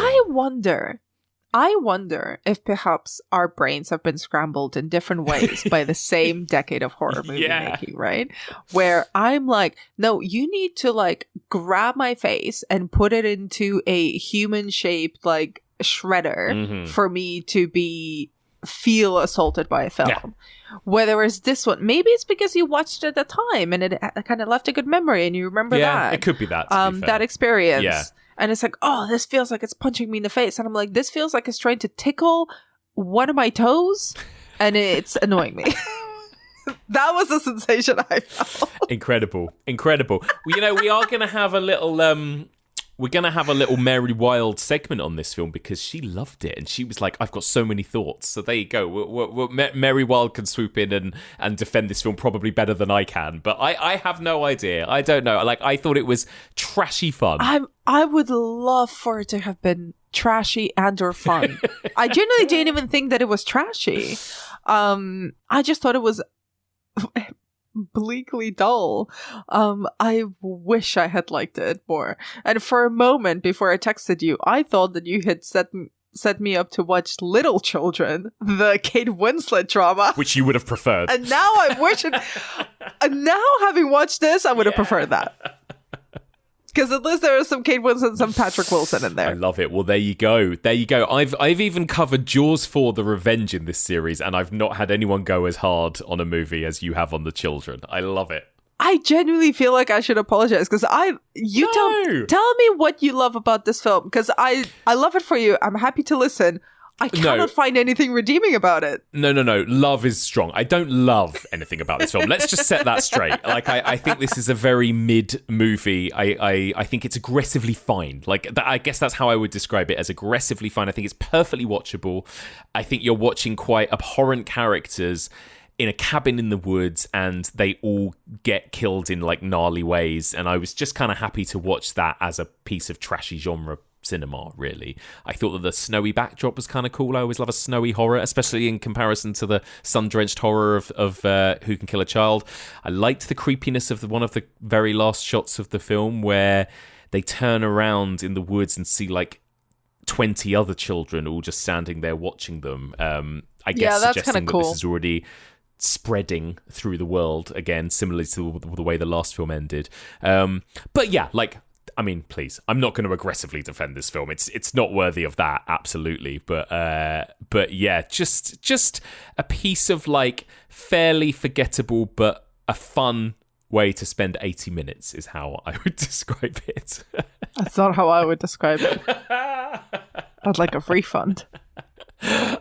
I wonder if perhaps our brains have been scrambled in different ways by the same decade of horror movie making, right? Where I'm like, no, you need to like grab my face and put it into a human shaped like shredder for me to feel assaulted by a film. Yeah. Whereas this one, maybe it's because you watched it at the time and it kind of left a good memory and you remember that. Yeah, it could be that. That experience. Yeah. And it's like, oh, this feels like it's punching me in the face. And I'm like, this feels like it's trying to tickle one of my toes. And it's annoying me. That was the sensation I felt. Incredible. Well, you know, we are going to have a little... We're going to have a little Mary Wild segment on this film because she loved it and she was like, I've got so many thoughts. So there you go. Mary Wild can swoop in and defend this film probably better than I can. But I have no idea. I don't know. Like, I thought it was trashy fun. I would love for it to have been trashy and or fun. I genuinely didn't even think that it was trashy. I just thought it was... bleakly dull. I wish I had liked it more. And for a moment before I texted you, I thought that you had set me up to watch Little Children, the Kate Winslet drama, which you would have preferred. And now I'm wishing. And now, having watched this, I would have preferred that. Because at least there is some Kate Winslet and some Patrick Wilson in there. I love it. Well, there you go. I've even covered Jaws 4: The Revenge in this series, and I've not had anyone go as hard on a movie as you have on The Children. I love it. I genuinely feel like I should apologize because tell me what you love about this film because I love it for you. I'm happy to listen. I cannot find anything redeeming about it. No. Love is strong. I don't love anything about this film. Let's just set that straight. Like, I think this is a very mid movie. I think it's aggressively fine. Like, I guess that's how I would describe it, as aggressively fine. I think it's perfectly watchable. I think you're watching quite abhorrent characters in a cabin in the woods and they all get killed in like gnarly ways. And I was just kind of happy to watch that as a piece of trashy genre cinema, really. I thought that the snowy backdrop was kind of cool. I always love a snowy horror, especially in comparison to the sun-drenched horror of Who Can Kill a Child. I liked the creepiness of one of the very last shots of the film where they turn around in the woods and see like 20 other children all just standing there watching them. I guess suggesting that this is already spreading through the world again, similarly to the way the last film ended. But yeah, like, I mean, please, I'm not going to aggressively defend this film. It's not worthy of that, absolutely. But yeah, just a piece of like fairly forgettable but a fun way to spend 80 minutes is how I would describe it. That's not how I would describe it. I'd like a refund.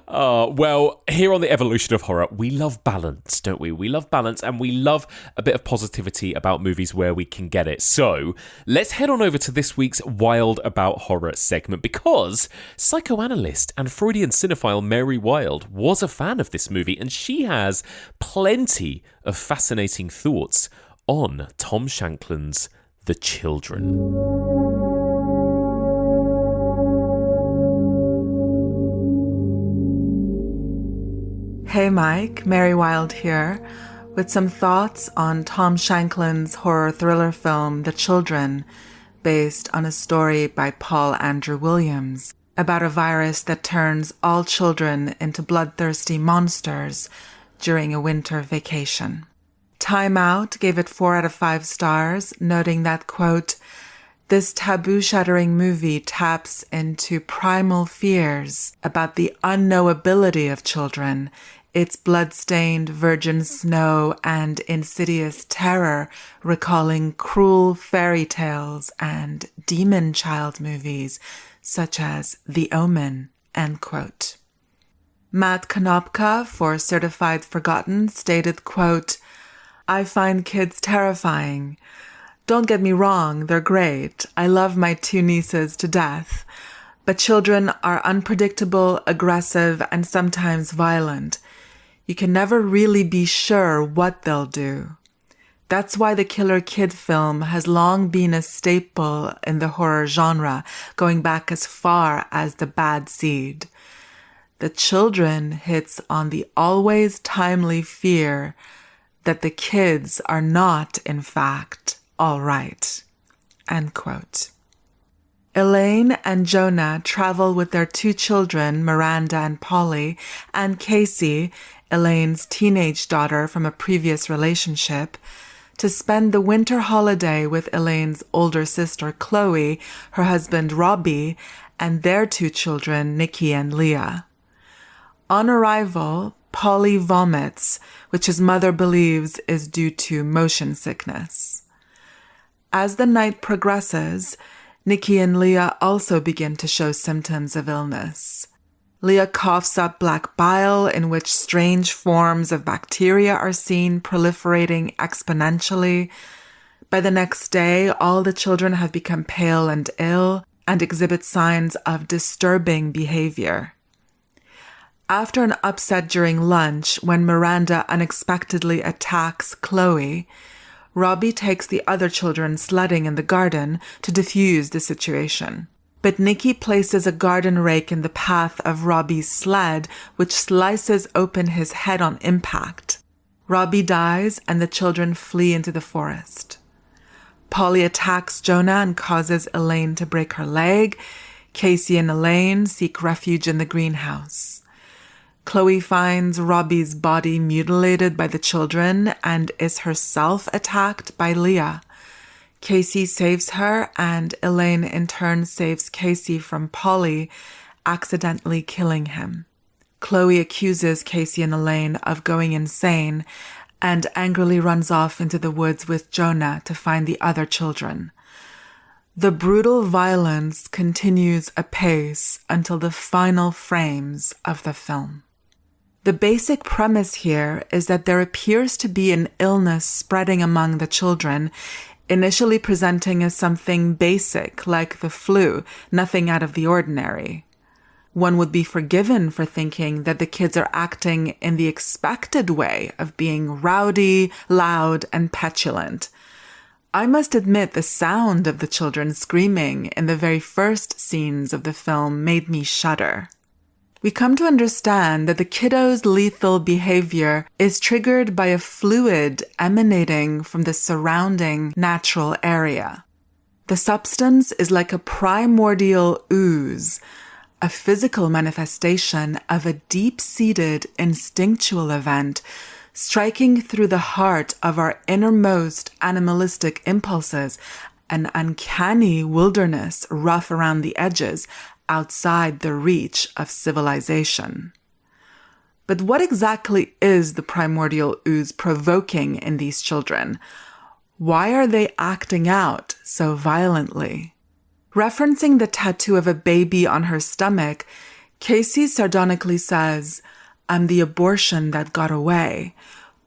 Well, here on The Evolution of Horror, we love balance, don't we? We love balance and we love a bit of positivity about movies where we can get it. So let's head on over to this week's Wild About Horror segment because psychoanalyst and Freudian cinephile Mary Wild was a fan of this movie and she has plenty of fascinating thoughts on Tom Shankland's The Children. Hey Mike, Mary Wild here, with some thoughts on Tom Shankland's horror thriller film The Children, based on a story by Paul Andrew Williams. about a virus that turns all children into bloodthirsty monsters during a winter vacation. Time Out gave it 4 out of 5 stars, noting that, quote, "This taboo-shattering movie taps into primal fears about the unknowability of children, its blood-stained virgin snow and insidious terror recalling cruel fairy tales and demon child movies such as The Omen," end quote. Matt Konopka for Certified Forgotten stated, quote, "I find kids terrifying. Don't get me wrong, they're great. I love my 2 nieces to death. But children are unpredictable, aggressive, and sometimes violent. You can never really be sure what they'll do. That's why the killer kid film has long been a staple in the horror genre, going back as far as The Bad Seed. The children hits on the always timely fear that the kids are not, in fact, all right," end quote. Elaine and Jonah travel with their 2 children, Miranda and Polly, and Casey, Elaine's teenage daughter from a previous relationship, to spend the winter holiday with Elaine's older sister, Chloe, her husband, Robbie, and their 2 children, Nikki and Leah. On arrival, Polly vomits, which his mother believes is due to motion sickness. As the night progresses, Nikki and Leah also begin to show symptoms of illness. Leah coughs up black bile in which strange forms of bacteria are seen proliferating exponentially. By the next day, all the children have become pale and ill and exhibit signs of disturbing behavior. After an upset during lunch, when Miranda unexpectedly attacks Chloe, Robbie takes the other children sledding in the garden to defuse the situation. But Nikki places a garden rake in the path of Robbie's sled, which slices open his head on impact. Robbie dies, and the children flee into the forest. Polly attacks Jonah and causes Elaine to break her leg. Casey and Elaine seek refuge in the greenhouse. Chloe finds Robbie's body mutilated by the children and is herself attacked by Leah. Casey saves her, and Elaine in turn saves Casey from Polly, accidentally killing him. Chloe accuses Casey and Elaine of going insane and angrily runs off into the woods with Jonah to find the other children. The brutal violence continues apace until the final frames of the film. The basic premise here is that there appears to be an illness spreading among the children, initially presenting as something basic like the flu, nothing out of the ordinary. One would be forgiven for thinking that the kids are acting in the expected way of being rowdy, loud, and petulant. I must admit the sound of the children screaming in the very first scenes of the film made me shudder. We come to understand that the kiddos' lethal behavior is triggered by a fluid emanating from the surrounding natural area. The substance is like a primordial ooze, a physical manifestation of a deep-seated instinctual event striking through the heart of our innermost animalistic impulses, an uncanny wilderness rough around the edges, outside the reach of civilization. But what exactly is the primordial ooze provoking in these children? Why are they acting out so violently? Referencing the tattoo of a baby on her stomach, Casey sardonically says, "I'm the abortion that got away,"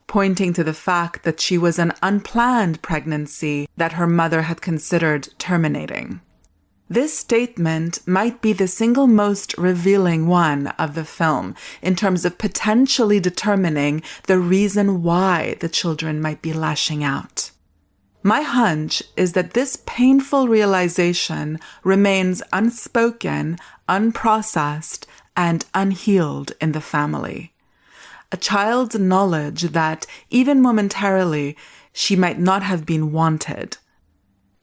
pointing to the fact that she was an unplanned pregnancy that her mother had considered terminating. This statement might be the single most revealing one of the film in terms of potentially determining the reason why the children might be lashing out. My hunch is that this painful realization remains unspoken, unprocessed, and unhealed in the family. A child's knowledge that, even momentarily, she might not have been wanted.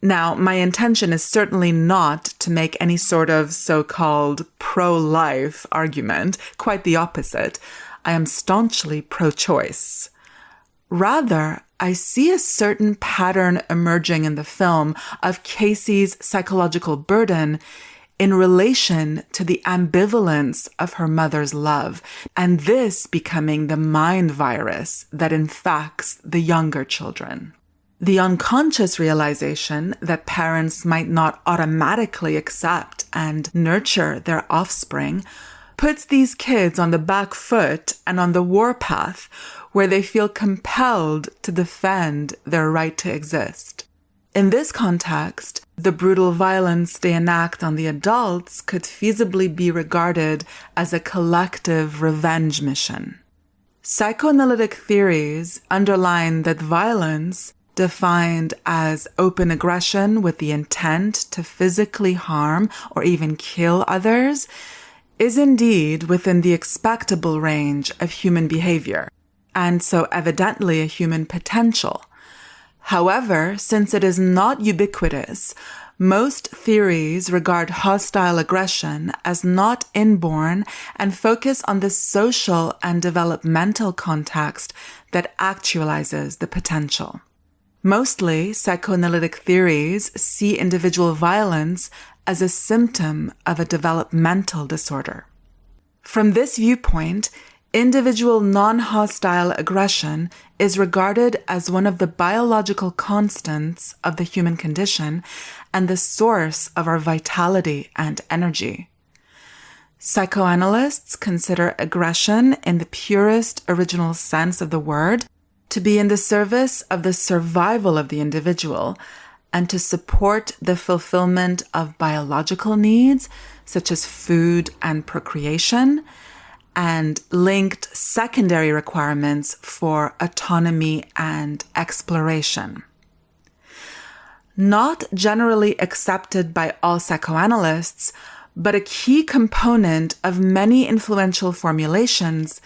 Now, my intention is certainly not to make any sort of so-called pro-life argument, quite the opposite. I am staunchly pro-choice. Rather, I see a certain pattern emerging in the film of Casey's psychological burden in relation to the ambivalence of her mother's love, and this becoming the mind virus that infects the younger children. The unconscious realization that parents might not automatically accept and nurture their offspring puts these kids on the back foot and on the warpath where they feel compelled to defend their right to exist. In this context, the brutal violence they enact on the adults could feasibly be regarded as a collective revenge mission. Psychoanalytic theories underline that violence, defined as open aggression with the intent to physically harm or even kill others, is indeed within the expectable range of human behavior, and so evidently a human potential. However, since it is not ubiquitous, most theories regard hostile aggression as not inborn and focus on the social and developmental context that actualizes the potential. Mostly, psychoanalytic theories see individual violence as a symptom of a developmental disorder. From this viewpoint, individual non-hostile aggression is regarded as one of the biological constants of the human condition and the source of our vitality and energy. Psychoanalysts consider aggression in the purest original sense of the word to be in the service of the survival of the individual and to support the fulfillment of biological needs such as food and procreation, and linked secondary requirements for autonomy and exploration. Not generally accepted by all psychoanalysts, but a key component of many influential formulations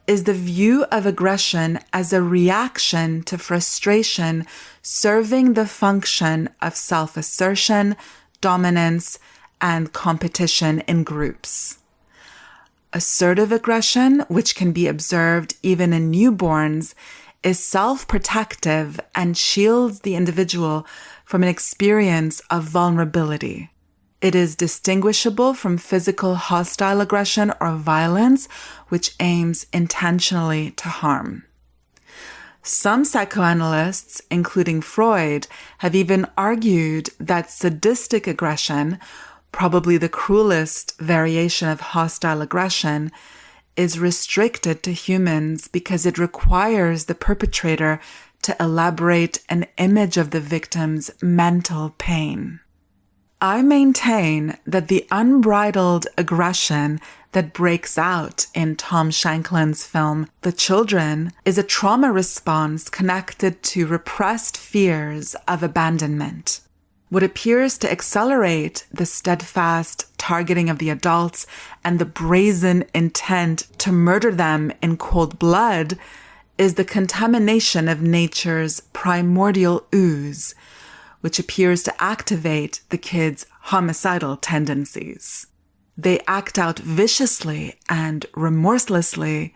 is the view of aggression as a reaction to frustration serving the function of self-assertion, dominance, and competition in groups. Assertive aggression, which can be observed even in newborns, is self-protective and shields the individual from an experience of vulnerability. It is distinguishable from physical hostile aggression or violence, which aims intentionally to harm. Some psychoanalysts, including Freud, have even argued that sadistic aggression, probably the cruelest variation of hostile aggression, is restricted to humans because it requires the perpetrator to elaborate an image of the victim's mental pain. I maintain that the unbridled aggression that breaks out in Tom Shanklin's film The Children is a trauma response connected to repressed fears of abandonment. What appears to accelerate the steadfast targeting of the adults and the brazen intent to murder them in cold blood is the contamination of nature's primordial ooze, which appears to activate the kids' homicidal tendencies. They act out viciously and remorselessly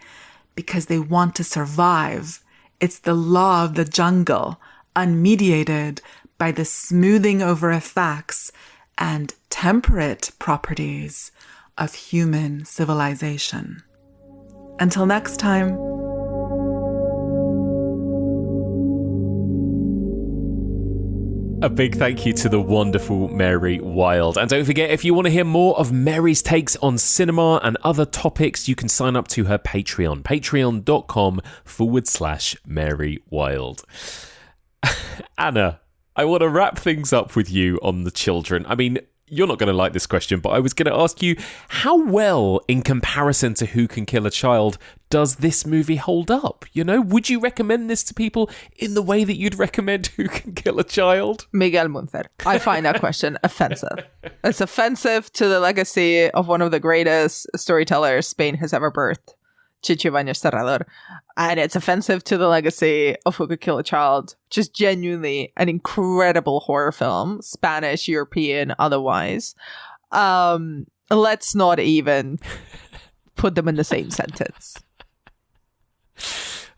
because they want to survive. It's the law of the jungle, unmediated by the smoothing over effects and temperate properties of human civilization. Until next time. A big thank you to the wonderful Mary Wilde. And don't forget, if you want to hear more of Mary's takes on cinema and other topics, you can sign up to her Patreon, patreon.com/Mary Wilde. Anna, I want to wrap things up with you on The Children. I mean, you're not going to like this question, but I was going to ask you, how well, in comparison to Who Can Kill a Child, does this movie hold up? You know, would you recommend this to people in the way that you'd recommend Who Can Kill a Child? Miguel Muncer. I find that question offensive. It's offensive to the legacy of one of the greatest storytellers Spain has ever birthed. Chichi Baños Terrador. And it's offensive to the legacy of Who Could Kill a Child. Just genuinely an incredible horror film. Spanish, European, otherwise. Let's not even put them in the same sentence.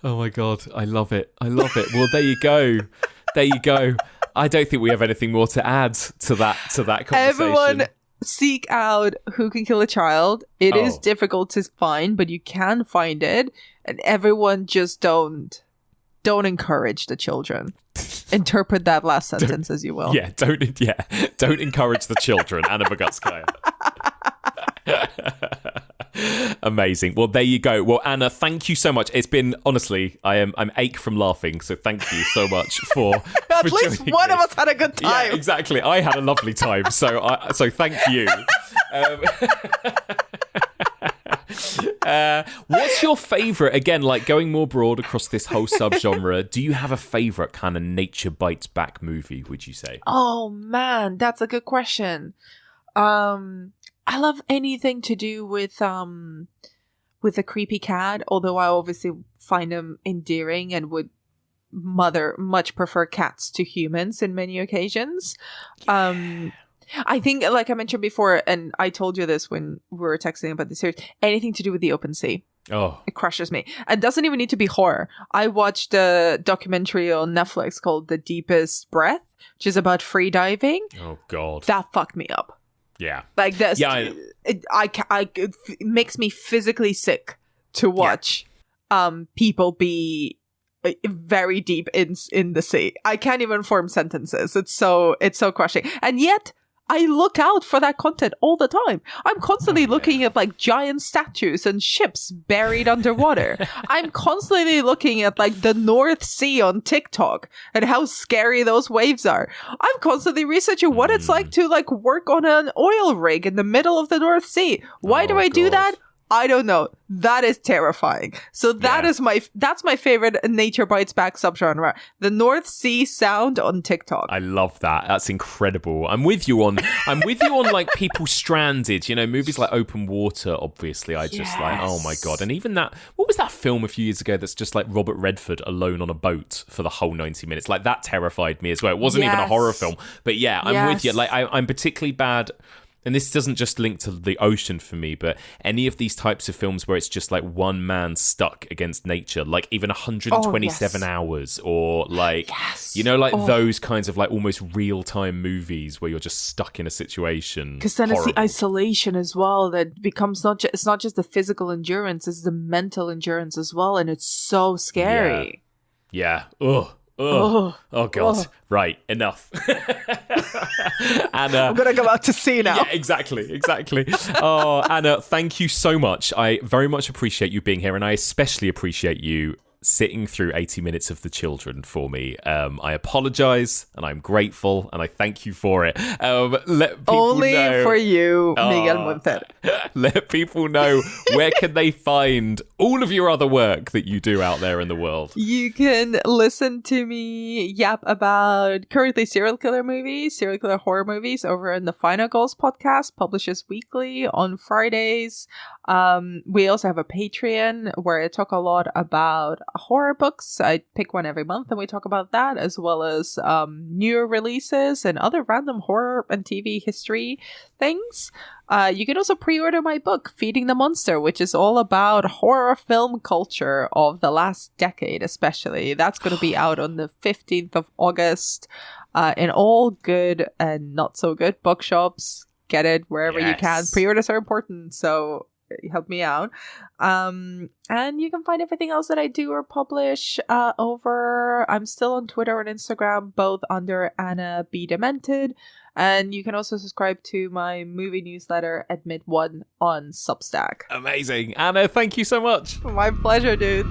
Oh my God, I love it. Well, there you go. I don't think we have anything more to add to that conversation. Everyone seek out Who Can Kill a Child. It is difficult to find, but you can find it. And everyone just don't encourage the children. Interpret that last sentence as you will. Yeah, don't encourage the children, Anna Bogutskaya. Amazing. Well, there you go. Well, Anna, thank you so much. It's been, honestly, I'm ache from laughing. So thank you so much for at least one of us had a good time. Yeah, exactly. I had a lovely time. So thank you. What's your favourite, again, like going more broad across this whole subgenre, do you have a favourite kind of nature bites back movie, would you say? Oh man, that's a good question. I love anything to do with a creepy cat, although I obviously find them endearing and would much prefer cats to humans in many occasions. I think, like I mentioned before, and I told you this when we were texting about the series, anything to do with the open sea. Oh, it crushes me. It doesn't even need to be horror. I watched a documentary on Netflix called The Deepest Breath, which is about free diving. Oh God, that fucked me up. Yeah, like this. Yeah, it makes me physically sick to watch people be very deep in the sea. I can't even form sentences. It's so crushing, and yet I look out for that content all the time. I'm constantly looking at like giant statues and ships buried underwater. I'm constantly looking at like the North Sea on TikTok and how scary those waves are. I'm constantly researching what it's like to like work on an oil rig in the middle of the North Sea. Why do I do that? I don't know. That is terrifying. So that's my favorite Nature Bites Back subgenre. The North Sea sound on TikTok. I love that. That's incredible. I'm with you on like people stranded, movies like Open Water, obviously. I just like, oh my God. And even that, what was that film a few years ago that's just like Robert Redford alone on a boat for the whole 90 minutes? Like that terrified me as well. It wasn't even a horror film. But yeah, I'm with you. Like I'm particularly bad. And this doesn't just link to the ocean for me, but any of these types of films where it's just like one man stuck against nature, like even 127 hours, or like, those kinds of like almost real-time movies where you're just stuck in a situation. Because then it's the isolation as well that becomes it's not just the physical endurance, it's the mental endurance as well. And it's so scary. Yeah. Ugh. Oh God. Oh. Right, enough. Anna, I'm gonna go out to sea now. Yeah, exactly. Oh, Anna, thank you so much. I very much appreciate you being here, and I especially appreciate you sitting through 80 minutes of The Children for me. I apologize, and I'm grateful, and I thank you for it. Let people Only know, for you, Miguel Muncer. Let people know where can they find all of your other work that you do out there in the world. You can listen to me yap about currently serial killer horror movies over in the Final Goals podcast, publishes weekly on Fridays. We also have a Patreon where I talk a lot about horror books. I pick one every month and we talk about that, as well as newer releases and other random horror and TV history things. You can also pre-order my book, Feeding the Monster, which is all about horror film culture of the last decade, especially. That's going to be out on the 15th of August in all good and not so good bookshops. Get it wherever you can. Pre-orders are important, so help me out. And you can find everything else that I do or publish I'm still on Twitter and Instagram, both under Anna B. Demented. And you can also subscribe to my movie newsletter, Admit One, on Substack. Amazing. Anna, thank you so much. My pleasure, dude.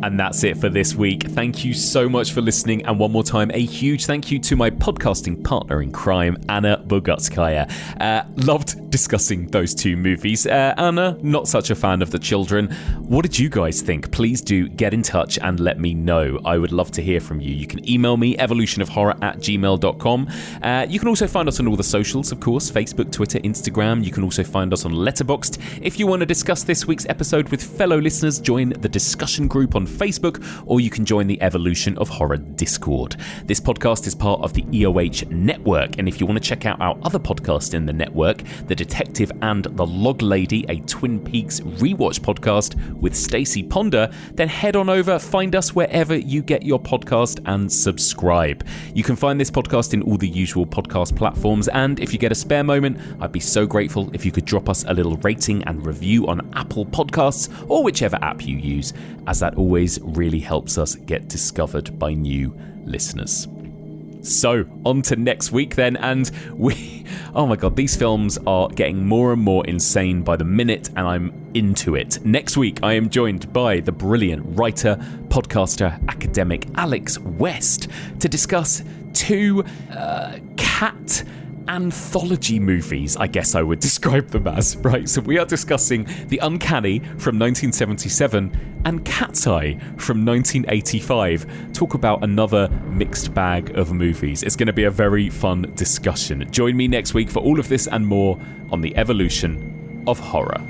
And that's it for this week. Thank you so much for listening. And one more time, a huge thank you to my podcasting partner in crime, Anna Bogutskaya. Loved discussing those two movies. Anna, not such a fan of the children. What did you guys think? Please do get in touch and let me know. I would love to hear from you. You can email me, evolutionofhorror@gmail.com. You can also find us on all the socials, of course, Facebook, Twitter, Instagram. You can also find us on Letterboxd. If you want to discuss this week's episode with fellow listeners, join the discussion group on Facebook, or you can join the Evolution of Horror Discord. This podcast is part of the EOH network, and if you want to check out our other podcasts in the network, The Detective and the Log Lady, a Twin Peaks rewatch podcast with Stacey Ponder, then head on over, find us wherever you get your podcast and subscribe. You can find this podcast in all the usual podcast platforms, and if you get a spare moment, I'd be so grateful if you could drop us a little rating and review on Apple Podcasts or whichever app you use, as that always really helps us get discovered by new listeners. So, on to next week then, and oh my god, these films are getting more and more insane by the minute, and I'm into it. Next week, I am joined by the brilliant writer, podcaster, academic Alex West to discuss two cat anthology movies, I guess I would describe them as, right? So we are discussing The Uncanny from 1977 and Cat's Eye from 1985. Talk about another mixed bag of movies. It's going to be a very fun discussion. Join me next week for all of this and more on the Evolution of Horror.